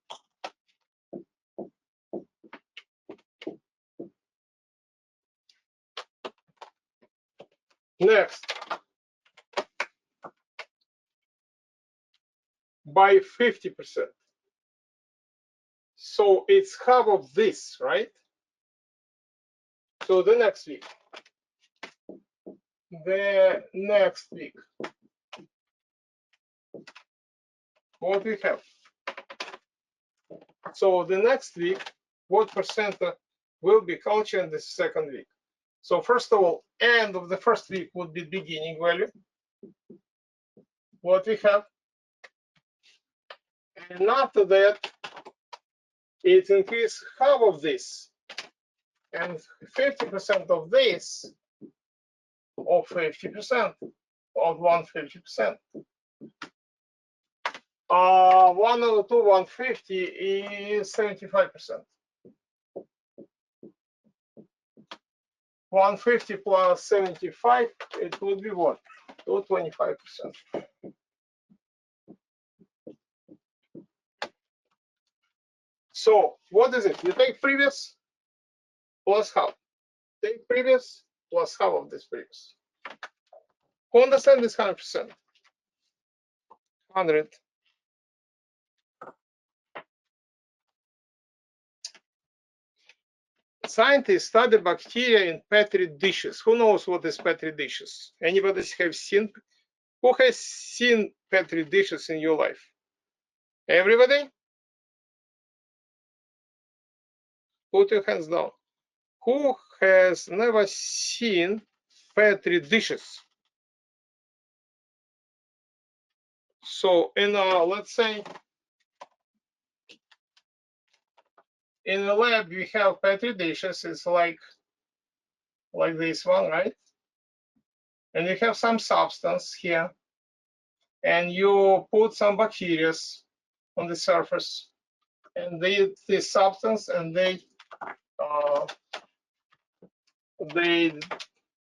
Next, by 50%. So it's half of this, right? So the next week. What we have? So the next week, what percent will be culture in the second week? So first of all, end of the first week would be beginning value. What we have? And after that, it increased half of this. And 50% of this, or 50% of 150%. 102, 150 is 75%. 150 plus 75, it would be what? 225%. So what is it? You take previous plus half. Take previous plus half of this previous. Who understand this 100%? 100. Scientists study bacteria in petri dishes. Who knows what is petri dishes? Anybody have seen? Who has seen petri dishes in your life? Everybody? Put your hands down. Who has never seen petri dishes? So in let's say in a lab we have petri dishes. It's like this one, right? And you have some substance here, and you put some bacteria on the surface, and they eat this substance, and the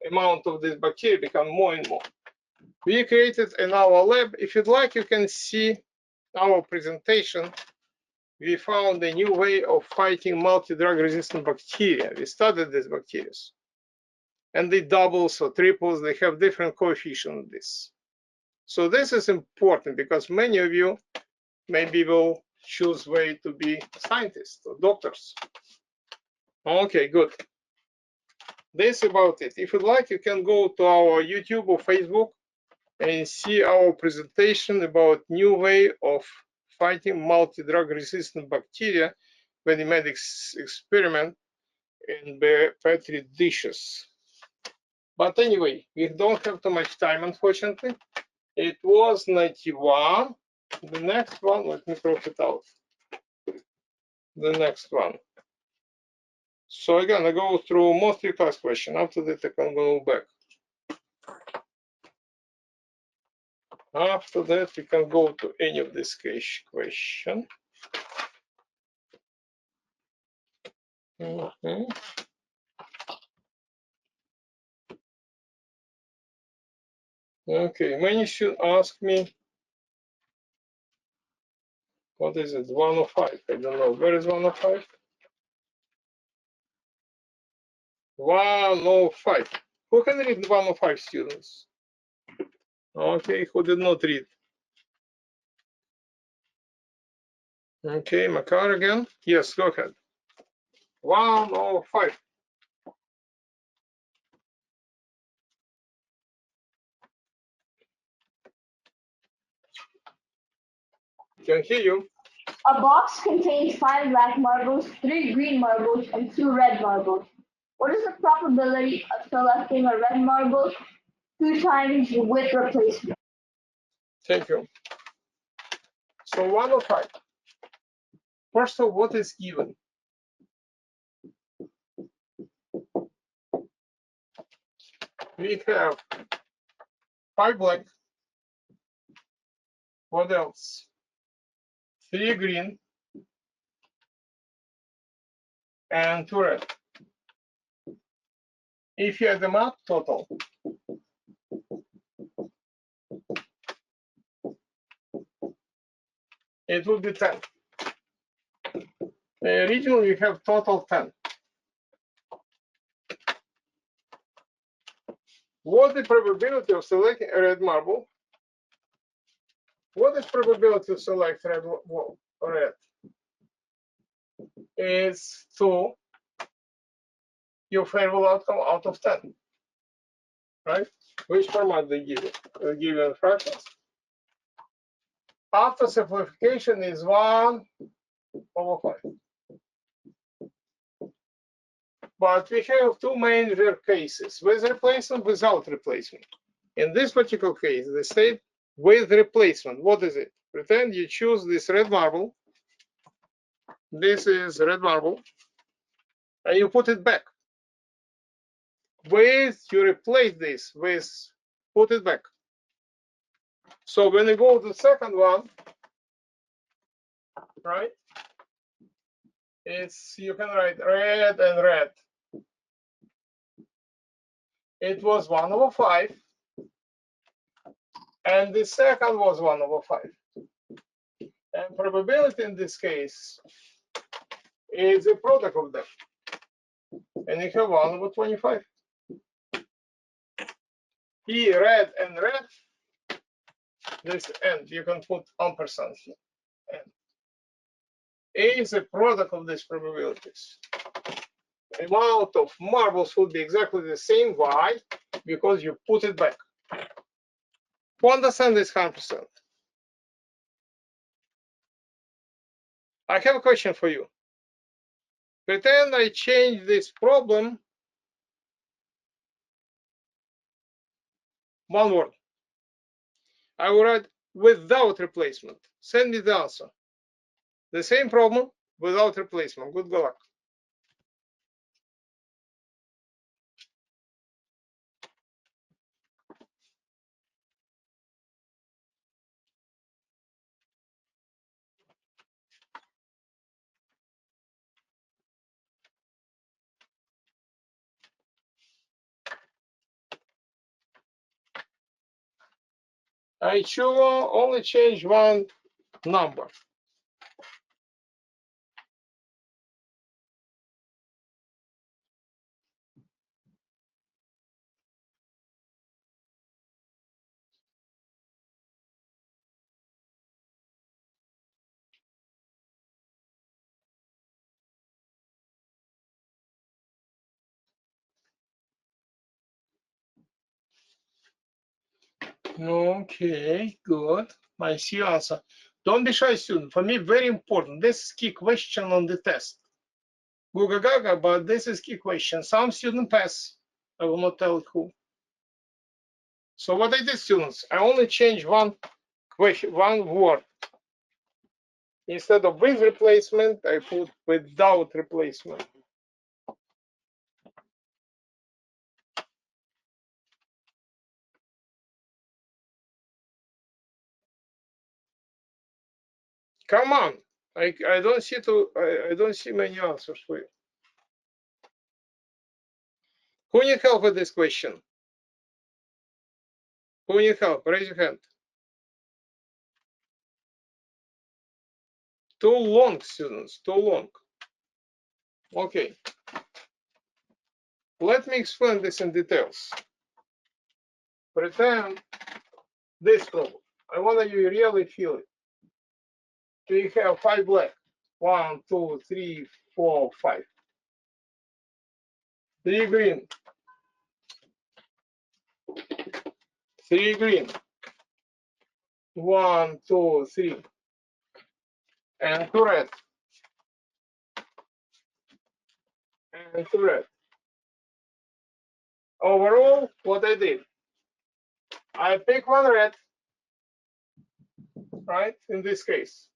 amount of this bacteria become more and more. We created in our lab. If you'd like, you can see our presentation. We found a new way of fighting multi-drug resistant bacteria. We studied these bacteria, and they doubles or triples. They have different coefficients of this. So this is important because many of you maybe will choose way to be scientists or doctors. Okay, good. This about it. If you'd like, you can go to our YouTube or Facebook and see our presentation about new way of fighting multi-drug resistant bacteria when you made experiment in the petri dishes. But anyway, we don't have too much time, unfortunately. It was 91. The next one, let me crop it out. The next one. So again, I go through mostly class question. After that, I can go back. After that, we can go to any of this question. Okay, many should ask me, what is it, 105? I don't know, where is 105? 105. Who can read 105, students? Okay, who did not read? Okay, Makar again. Yes, go ahead. 105. Can hear you. A box contains 5 black marbles, 3 green marbles, and 2 red marbles. What is the probability of selecting a red marble 2 times with replacement? Thank you. So 105. First of all, what is given? We have 5 black. What else? 3 green and 2 red. If you add them up, total, it will be 10. Originally, we have total 10. What the probability of selecting a red marble? What is probability to select red? Is 2 your favorable outcome out of 10, right? Which format they give you? They give you in fractions. After simplification is 1/5. But we have 2 major cases, with replacement, without replacement. In this particular case, they say with replacement. What is it? Pretend you choose this red marble. This is red marble, and you put it back. With you replace this with put it back. So when you go to the second one, right? It's you can write red and red. It was 1/5, and the second was 1/5. And probability in this case is a product of them. And you have 1/25. Here, red and red, this end, you can put ampersand here. And A is a product of these probabilities. The amount of marbles would be exactly the same. Why? Because you put it back. Who understand this 100%? I have a question for you. Pretend I change this problem one word. I will write without replacement. Send me the answer. The same problem without replacement. Good luck. I should only change one number. Okay, good. I see your answer. Don't be shy, student. For me, very important. This is key question on the test. Google Gaga, but this is key question. Some student pass. I will not tell who. So what I did, students, I only changed one question, one word. Instead of with replacement, I put without replacement. Come on, I don't see I don't see many answers for you. Who need help with this question? Who need help? Raise your hand. Too long, students, too long. Okay. Let me explain this in details. Pretend this problem. I want you really feel it. We have 5 black. 1, 2, 3, 4, 5. 3 green. 3 green. 1, 2, 3. And 2 red. And 2 red. Overall, what I did, I pick 1 red, right? In this case.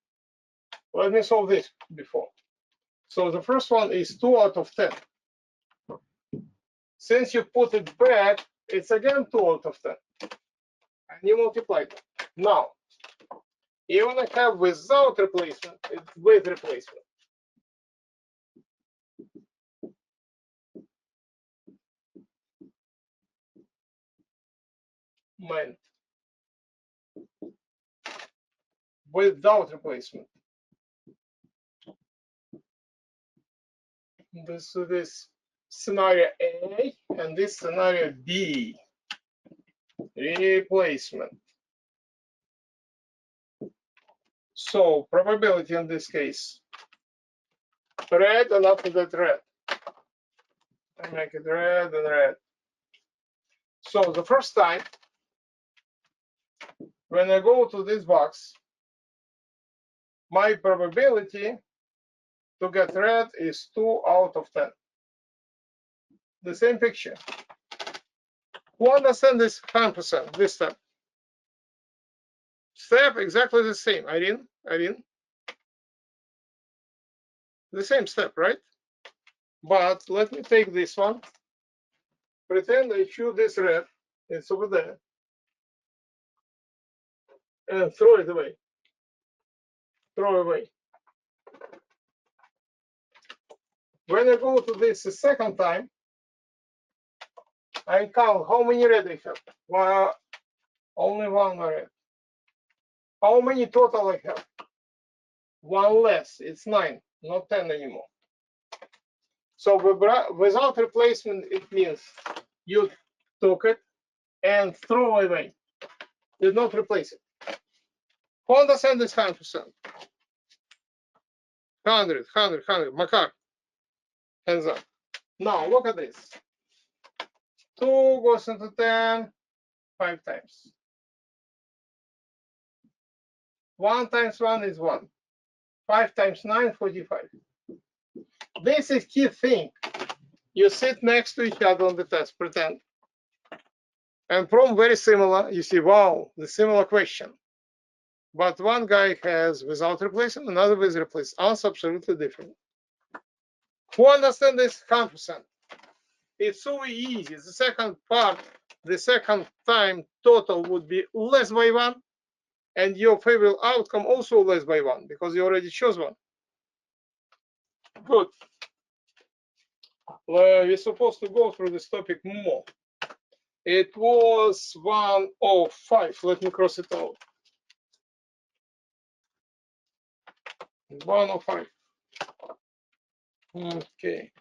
Let me solve this before. So the first one is 2 out of 10. Since you put it back, it's again 2 out of 10. And you multiply them. Now, you want to have without replacement, it's with replacement. Meant without replacement. This is this scenario A and this scenario B. Replacement. So probability in this case, red and after that red. I make it red and red. So the first time, when I go to this box, my probability to get red is 2 out of 10. The same picture. Who understand this 100%, this step? Step exactly the same. Irene? The same step, right? But let me take this one. Pretend I choose this red. It's over there. And throw it away. Throw away. When I go to this second time, I count how many red I have. Well, only 1 red. How many total I have? 1 less. It's 9, not 10 anymore. So without replacement, it means you took it and throw away. Did not replace it. Who understand this 100%? 100. Makar, hands up. Now look at this. 2 goes into 10 5 times. 1 times 1 is 1. 5 times 9, 45. This is key thing. You sit next to each other on the test, pretend. And problem very similar. You see, wow, the similar question. But one guy has without replacement, another with replacement. Answer absolutely different. Who understand this 100%? It's so easy. The second part, the second time total would be less by 1, and your favorite outcome also less by 1 because you already chose one. Good. We're supposed to go through this topic more. It was 105. Let me cross it out. 105. Okay.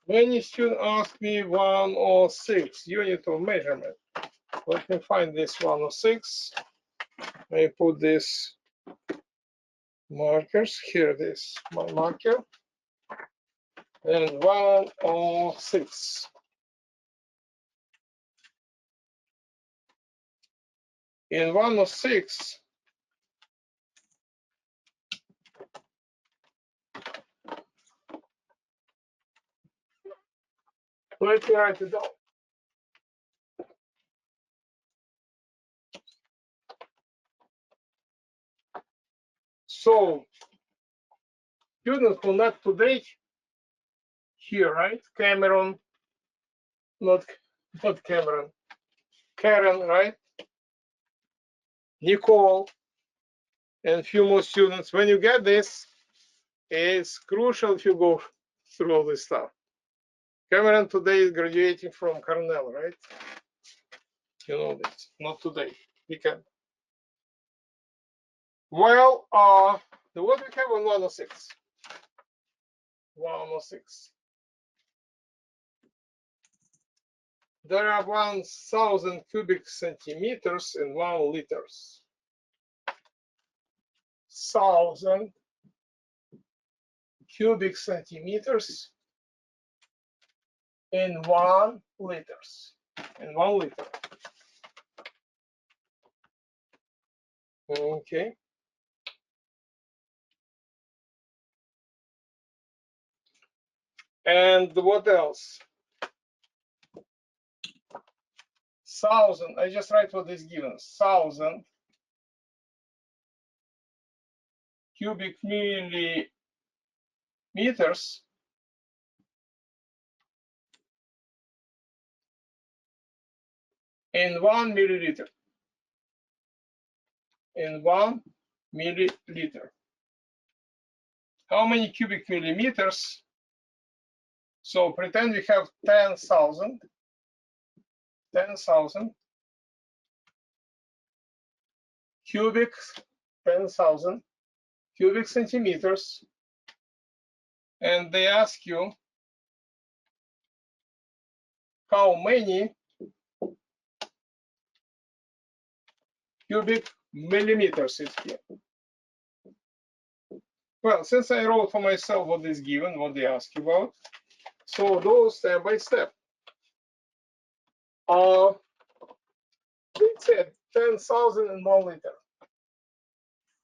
Many students ask me 106 unit of measurement. Let me find this 106. I put this markers. Here it is, my marker. And 106. In 106, let me write it down. So, students who not today, here, right? Cameron, not Cameron. Karen, right? Nicole, and few more students. When you get this, it's crucial if you go through all this stuff. Cameron today is graduating from Cornell, right? You know this. Not today. Weekend. Well, what we have on 106? 106. There are 1,000 cubic centimeters in 1 liters. 1000 cubic centimeters in 1 liters. In 1 liter. Okay. And what else? 1000. I just write what is given. 1000 cubic millimeters in 1 milliliter. In 1 milliliter. How many cubic millimeters? So pretend we have 10,000 cubic, 10,000 cubic centimeters, and they ask you how many cubic millimeters is here. Well, since I wrote for myself what is given, what they ask you about, so those step by step. They said 10,000 in 1 liter,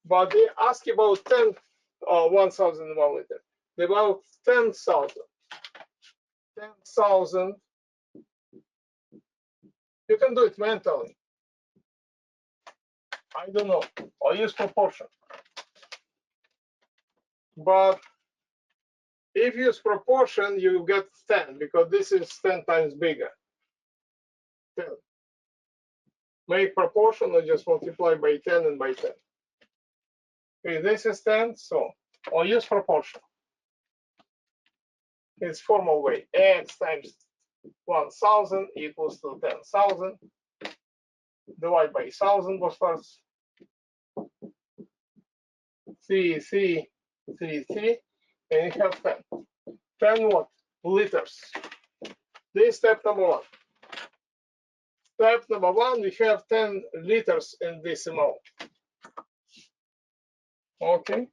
but they ask about 1,000 in 1 liter. About 10,000. 10,000. You can do it mentally. I don't know. I'll use proportion. But if you use proportion, you get 10 because this is 10 times bigger. 10. Make proportion or just multiply by 10 and by 10. Okay, this is 10, so I'll use proportion. It's formal way. X times 1,000 equals to 10,000. Divide by 1,000 was first. 3, 3, 3, 3, and you have 10. 10 what? Liters. This is step number 1. Step number 1, we have 10 liters in this amount. Okay.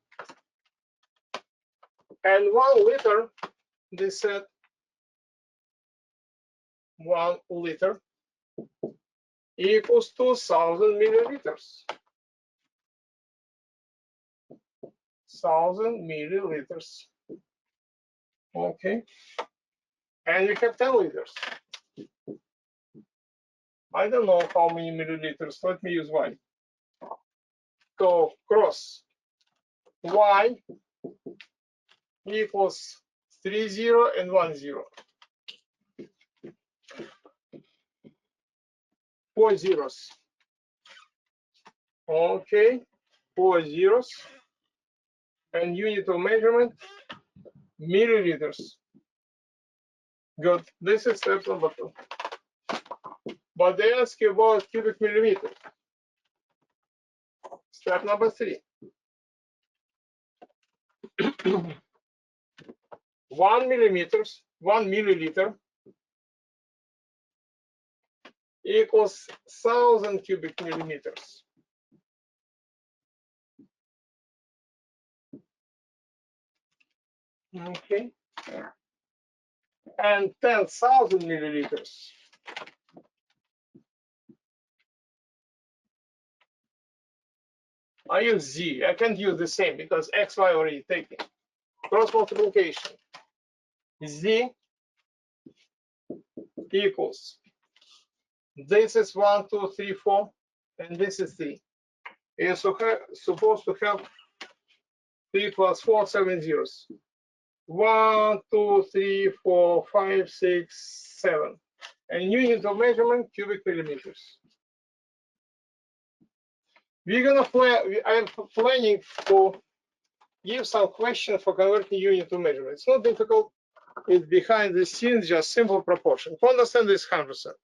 And 1 liter, they said 1 liter equals 2,000 milliliters. 1,000 milliliters. Okay. And we have 10 liters. I don't know how many milliliters. Let me use y. So cross y equals 30 and 10. 4 zeros. Okay, 4 zeros. And unit of measurement, milliliters. Good. This is step number 2. But they ask you about cubic millimeters. Step number 3. 1 milliliter equals 1,000 cubic millimeters. Okay. And 10,000 milliliters. I use Z. I can't use the same because X, Y already taken. Cross multiplication. Z equals. This is 1, 2, 3, 4, and this is 3. You're supposed to have 3 plus 4, 7 zeros. 1, 2, 3, 4, 5, 6, 7. And unit of measurement, cubic millimeters. We're gonna play. I am planning to give some questions for converting unit of measurement. It's not difficult. It's behind the scenes, just simple proportion. To understand this 100%.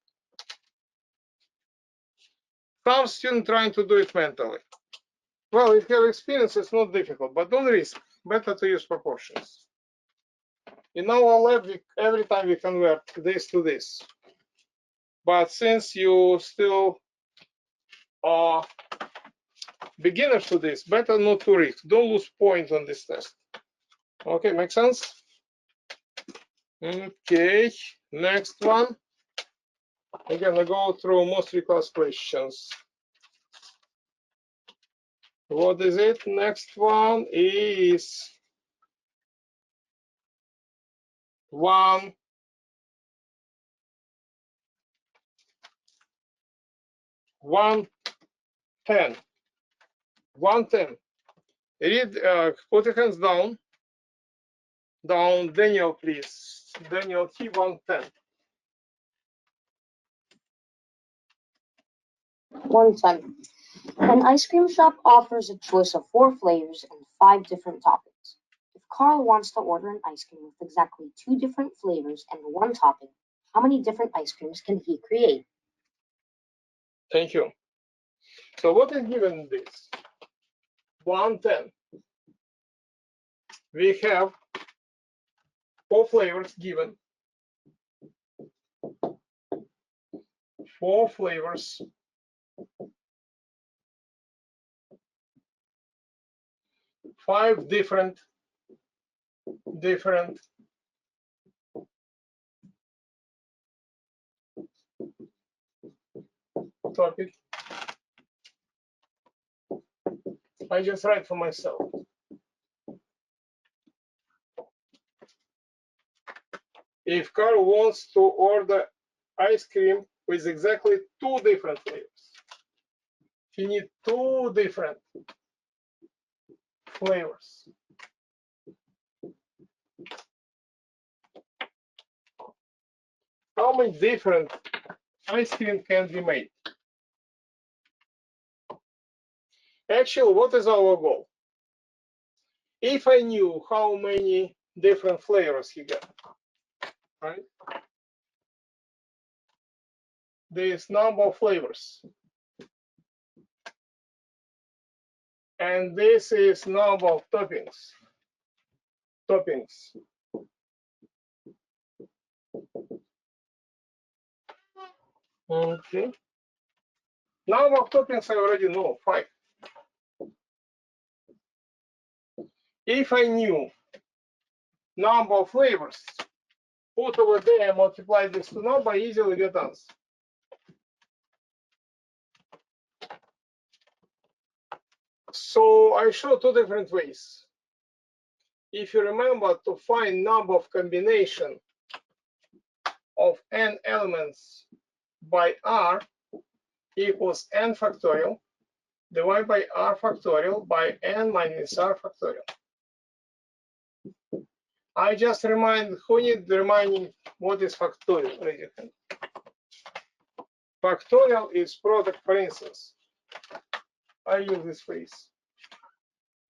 Some student trying to do it mentally. Well, if you have experience, it's not difficult, but don't risk. Better to use proportions. In our lab, every time we convert this to this. But since you still beginners to this, better not to risk. Don't lose points on this test. Okay, make sense? Okay, next one. We're gonna go through most request questions. What is it? Next one is 1, 110. 110. Read, put your hands down. Down, Daniel, please. Daniel T 110. 110. An ice cream shop offers a choice of 4 flavors and 5 different toppings. If Carl wants to order an ice cream with exactly 2 different flavors and 1 topping, how many different ice creams can he create? Thank you. So what is given this? 110. We have 4 flavors given. 4 flavors. 5 different topic. I just write for myself. If Carl wants to order ice cream with exactly 2 different flavors, he needs 2 different flavors. How many different ice cream can be made? Actually, what is our goal? If I knew how many different flavors he got, right? This number of flavors. And this is number of toppings. Okay. Number of toppings I already know, 5. If I knew number of flavors, put over there, multiply this to number, easily get answer. So I show 2 different ways. If you remember, to find number of combination of n elements by r equals n factorial divided by r factorial by n minus r factorial. I just remind, who need reminding what is factorial? Raise your hand. Factorial is product, for instance. I use this phrase.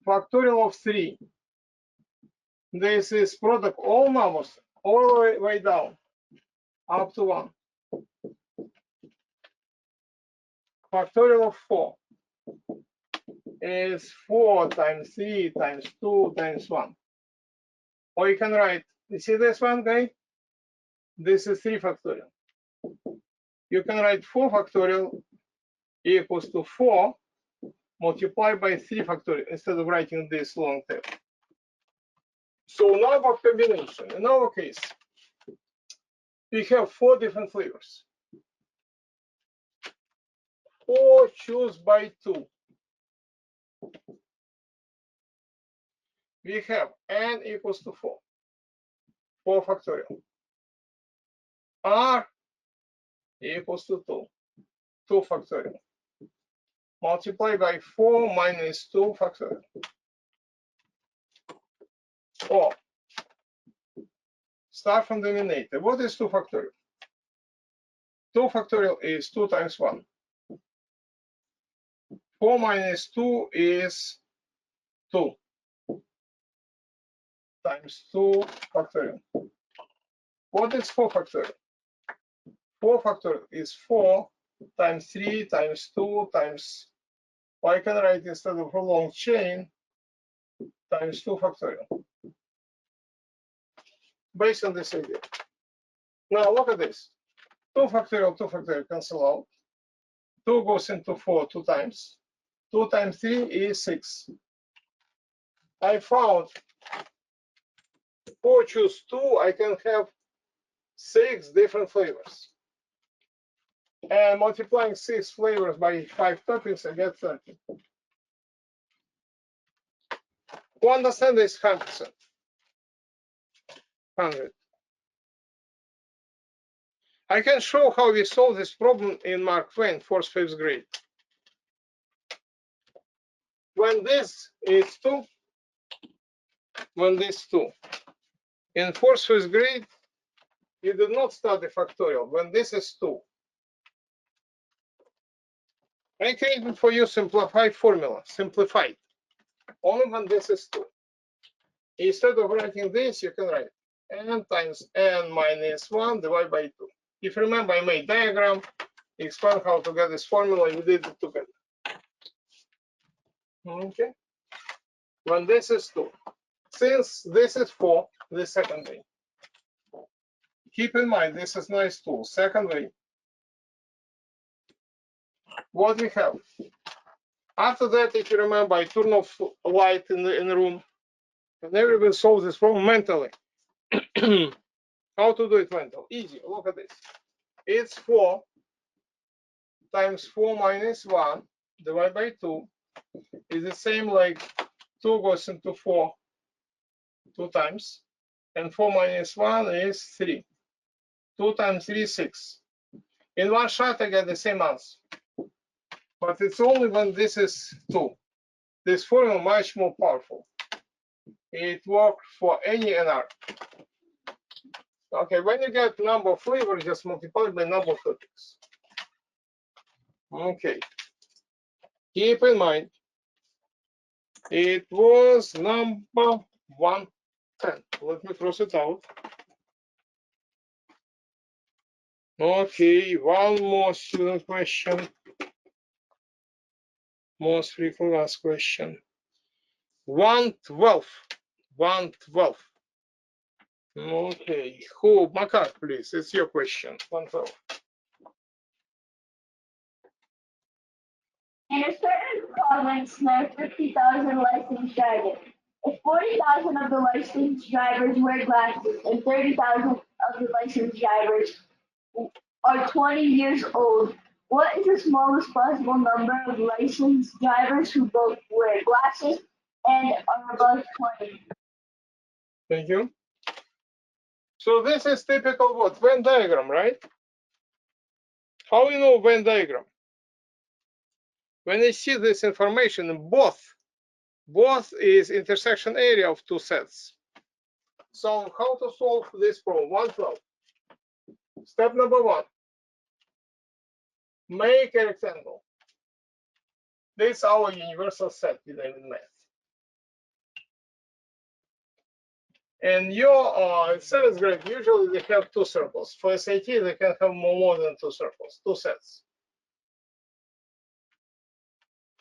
Factorial of 3. This is product all numbers all the way down up to 1. Factorial of 4 is 4 times 3 times 2 times 1. Or you can write, you see this one, guy? This is 3 factorial. You can write 4 factorial equals to 4 multiplied by 3 factorial instead of writing this long tail. So number of combination. In our case, we have 4 different flavors. 4 choose by 2. We have n equals to 4. 4 factorial. R equals to 2. 2 factorial. Multiply by 4 minus 2 factorial. Or start from denominator. What is 2 factorial? 2 factorial is 2 times 1. 4 minus 2 is 2 times 2 factorial. What is 4 factorial? 4 factorial is 4 times 3 times 2 times, I can write instead of a long chain, times 2 factorial. Based on this idea. Now look at this. 2 factorial cancel out. 2 goes into 4 2 times. 2 times 3 is 6. I found for choose 2, I can have 6 different flavors. And multiplying 6 flavors by 5 toppings, I get 30. To understand this 100%. 100. I can show how we solve this problem in Mark Twain, 4th, 5th grade. When this is 2, when this 2. In 4th, 5th grade, you did not study factorial. When this is 2. I created for you simplified formula, simplified. Only when this is 2. Instead of writing this, you can write n times n minus 1 divided by 2. If you remember, I made diagram, explain how to get this formula, you did it together. Okay. When this is 2. Since this is 4, the second way. Keep in mind, this is nice tool. Second way. What we have? After that, if you remember, I turn off light in the room, and everybody solves this problem mentally. How to do it mentally? Easy. Look at this. It's 4 times 4 minus 1 divided by 2 is the same like 2 goes into 4 2 times, and 4 minus 1 is 3. 2 times 3 is 6. In one shot, I get the same answer. But it's only when this is 2. This formula is much more powerful. It works for any NR. Okay, when you get number of flavors, just multiply by number of topics. Okay. Keep in mind, it was number 110. Let me cross it out. Okay, one more student question. Most frequently asked question. 112. 112. Okay, who? Makar, please. It's your question. 112. In a certain province, there are 50,000 licensed drivers. If 40,000 of the licensed drivers wear glasses and 30,000 of the licensed drivers are 20 years old, what is the smallest possible number of licensed drivers who both wear glasses and are above 20? Thank you. So this is typical what? Venn diagram, right? How you know Venn diagram? When you see this information in both is intersection area of two sets. So how to solve this problem? 112. Step number 1. Make a rectangle. This is our universal set we name in math. And your 7th grade, usually they have 2 circles. For SAT, they can have more than 2 circles, 2 sets.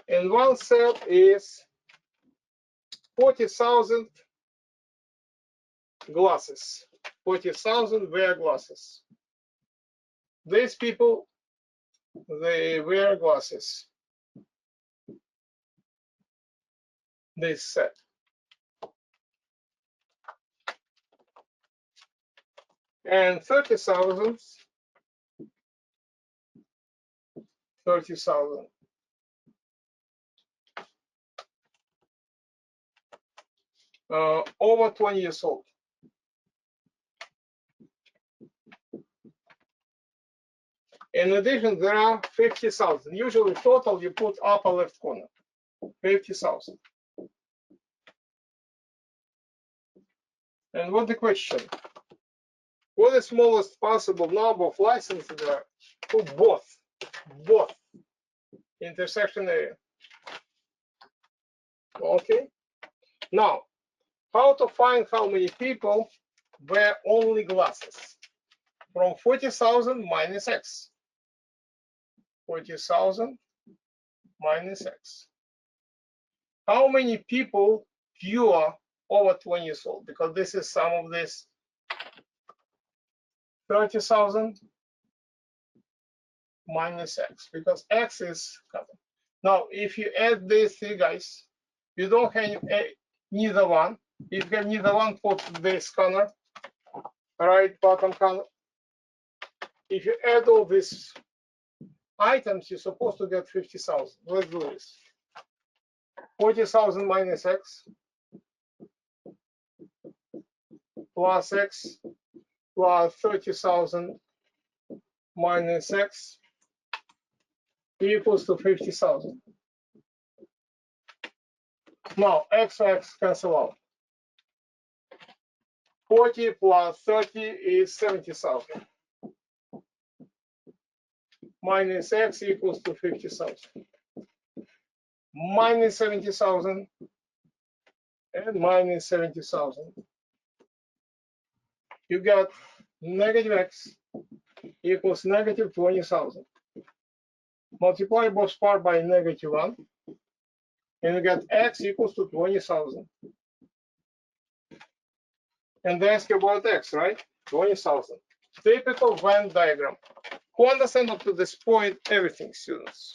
And one set is 40,000 glasses. 40,000 wear glasses. These people, they wear glasses. This set. And 30,000 over 20 years old. In addition, there are 50,000. Usually total you put upper left corner. 50,000. And what the question? What is the smallest possible number of licenses there to both intersection area? Okay. Now, how to find how many people wear only glasses? From 40,000 minus x. 40,000 minus x. How many people pure over 20 years old? Because this is some of this 30,000 minus x, because x is common. Now, if you add these three guys, you don't have neither one. If you have neither one, put this corner, right bottom corner. If you add all these items, you're supposed to get 50,000. Let's do this. 40,000 minus x plus x plus 30,000 minus x equals to 50,000. Now, x cancel out. 40 plus 30 is 70,000. Minus x equals to 50,000. Minus 70,000 and minus 70,000. You get negative x equals negative 20,000. Multiply both part by negative 1, and you get x equals to 20,000. And they ask you about x, right? 20,000. Typical Venn diagram. Who understand up to this point everything, students?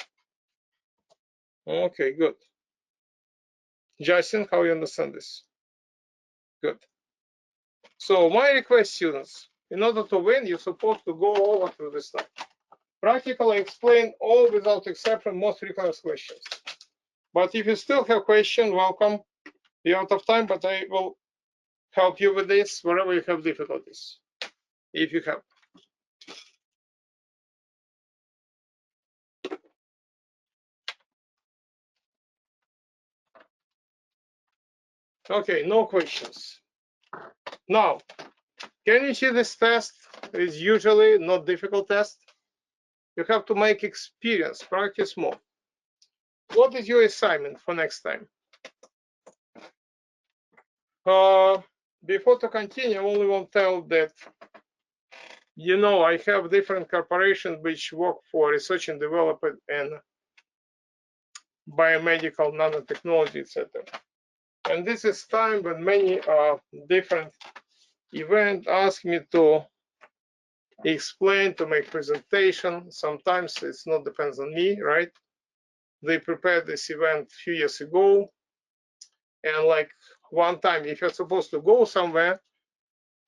Okay, good. Justin, how you understand this? Good. So my request, students, in order to win, you're supposed to go over through this stuff. Practically explain all without exception most frequent questions. But if you still have questions, welcome. You're out of time, but I will help you with this wherever you have difficulties, if you have. Okay, no questions. Now, can you see this test is usually not difficult test? You have to make experience, practice more. What is your assignment for next time? Before to continue, I only want to tell that, you know, I have different corporations which work for research and development and biomedical nanotechnology, etc. And this is time when many different events ask me to explain, to make presentation. Sometimes it's not depends on me, right? They prepared this event a few years ago. And like one time, if you're supposed to go somewhere,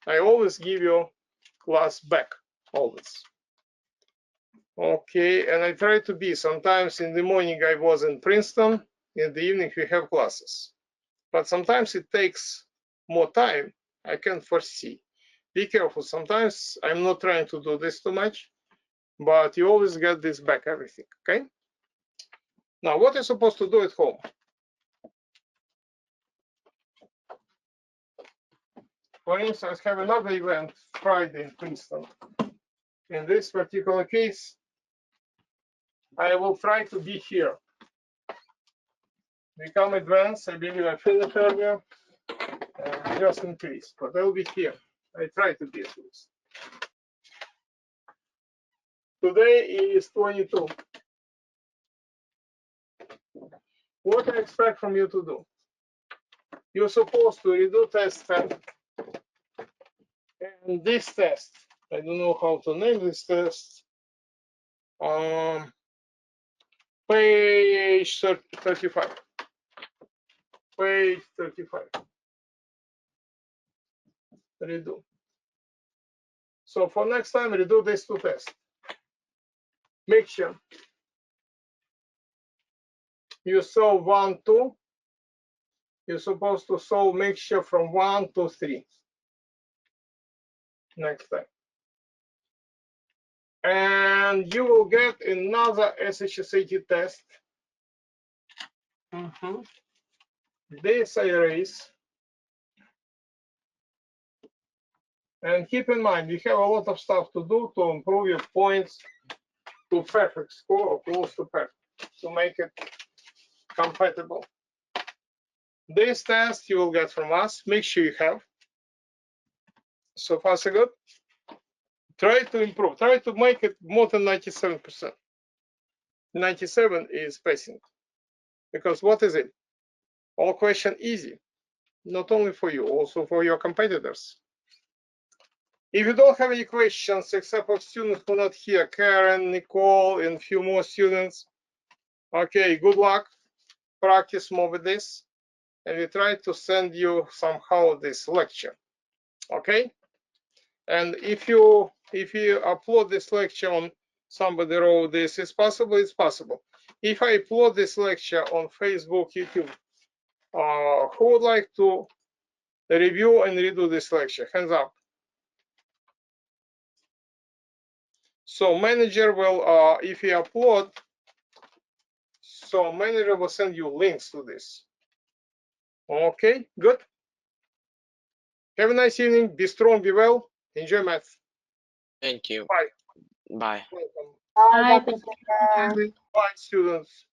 I always give you class back, always. Okay, and I try to be, sometimes in the morning I was in Princeton, in the evening we have classes. But sometimes it takes more time, I can foresee. Be careful, sometimes I'm not trying to do this too much, but you always get this back, everything, okay? Now, what you're supposed to do at home? For instance, I have another event Friday in Princeton. In this particular case, I will try to be here. Become advanced, I believe I finished earlier, just in case, but I will be here. I try to be at least. Today is 22. What I expect from you to do? You're supposed to redo test 10. And this test, I don't know how to name this test. Page 35. Page 35. Redo. So for next time, redo these two tests. Mixture. You solve 1, 2. You're supposed to solve mixture from 1 to 3. Next time. And you will get another SHSAT test. This I erase. And keep in mind, you have a lot of stuff to do to improve your points to perfect score or close to perfect to make it compatible. This test you will get from us. Make sure you have. So far, so good. Try to improve. Try to make it more than 97%. 97 is passing. Because what is it? All question easy. Not only for you, also for your competitors. If you don't have any questions, except for students who are not here, Karen, Nicole, and a few more students, Okay, good luck. Practice more with this. And we try to send you somehow this lecture. Okay? And if you upload this lecture on somebody wrote this, it's possible, it's possible. If I upload this lecture on Facebook, YouTube, who would like to review and redo this lecture? Hands up. So manager will, if you upload, so manager will send you links to this. Okay, good. Have a nice evening. Be strong, be well. Enjoy math. Thank you. Bye. Bye. Welcome. Bye, Bye. Dr. Thank you. Bye, students.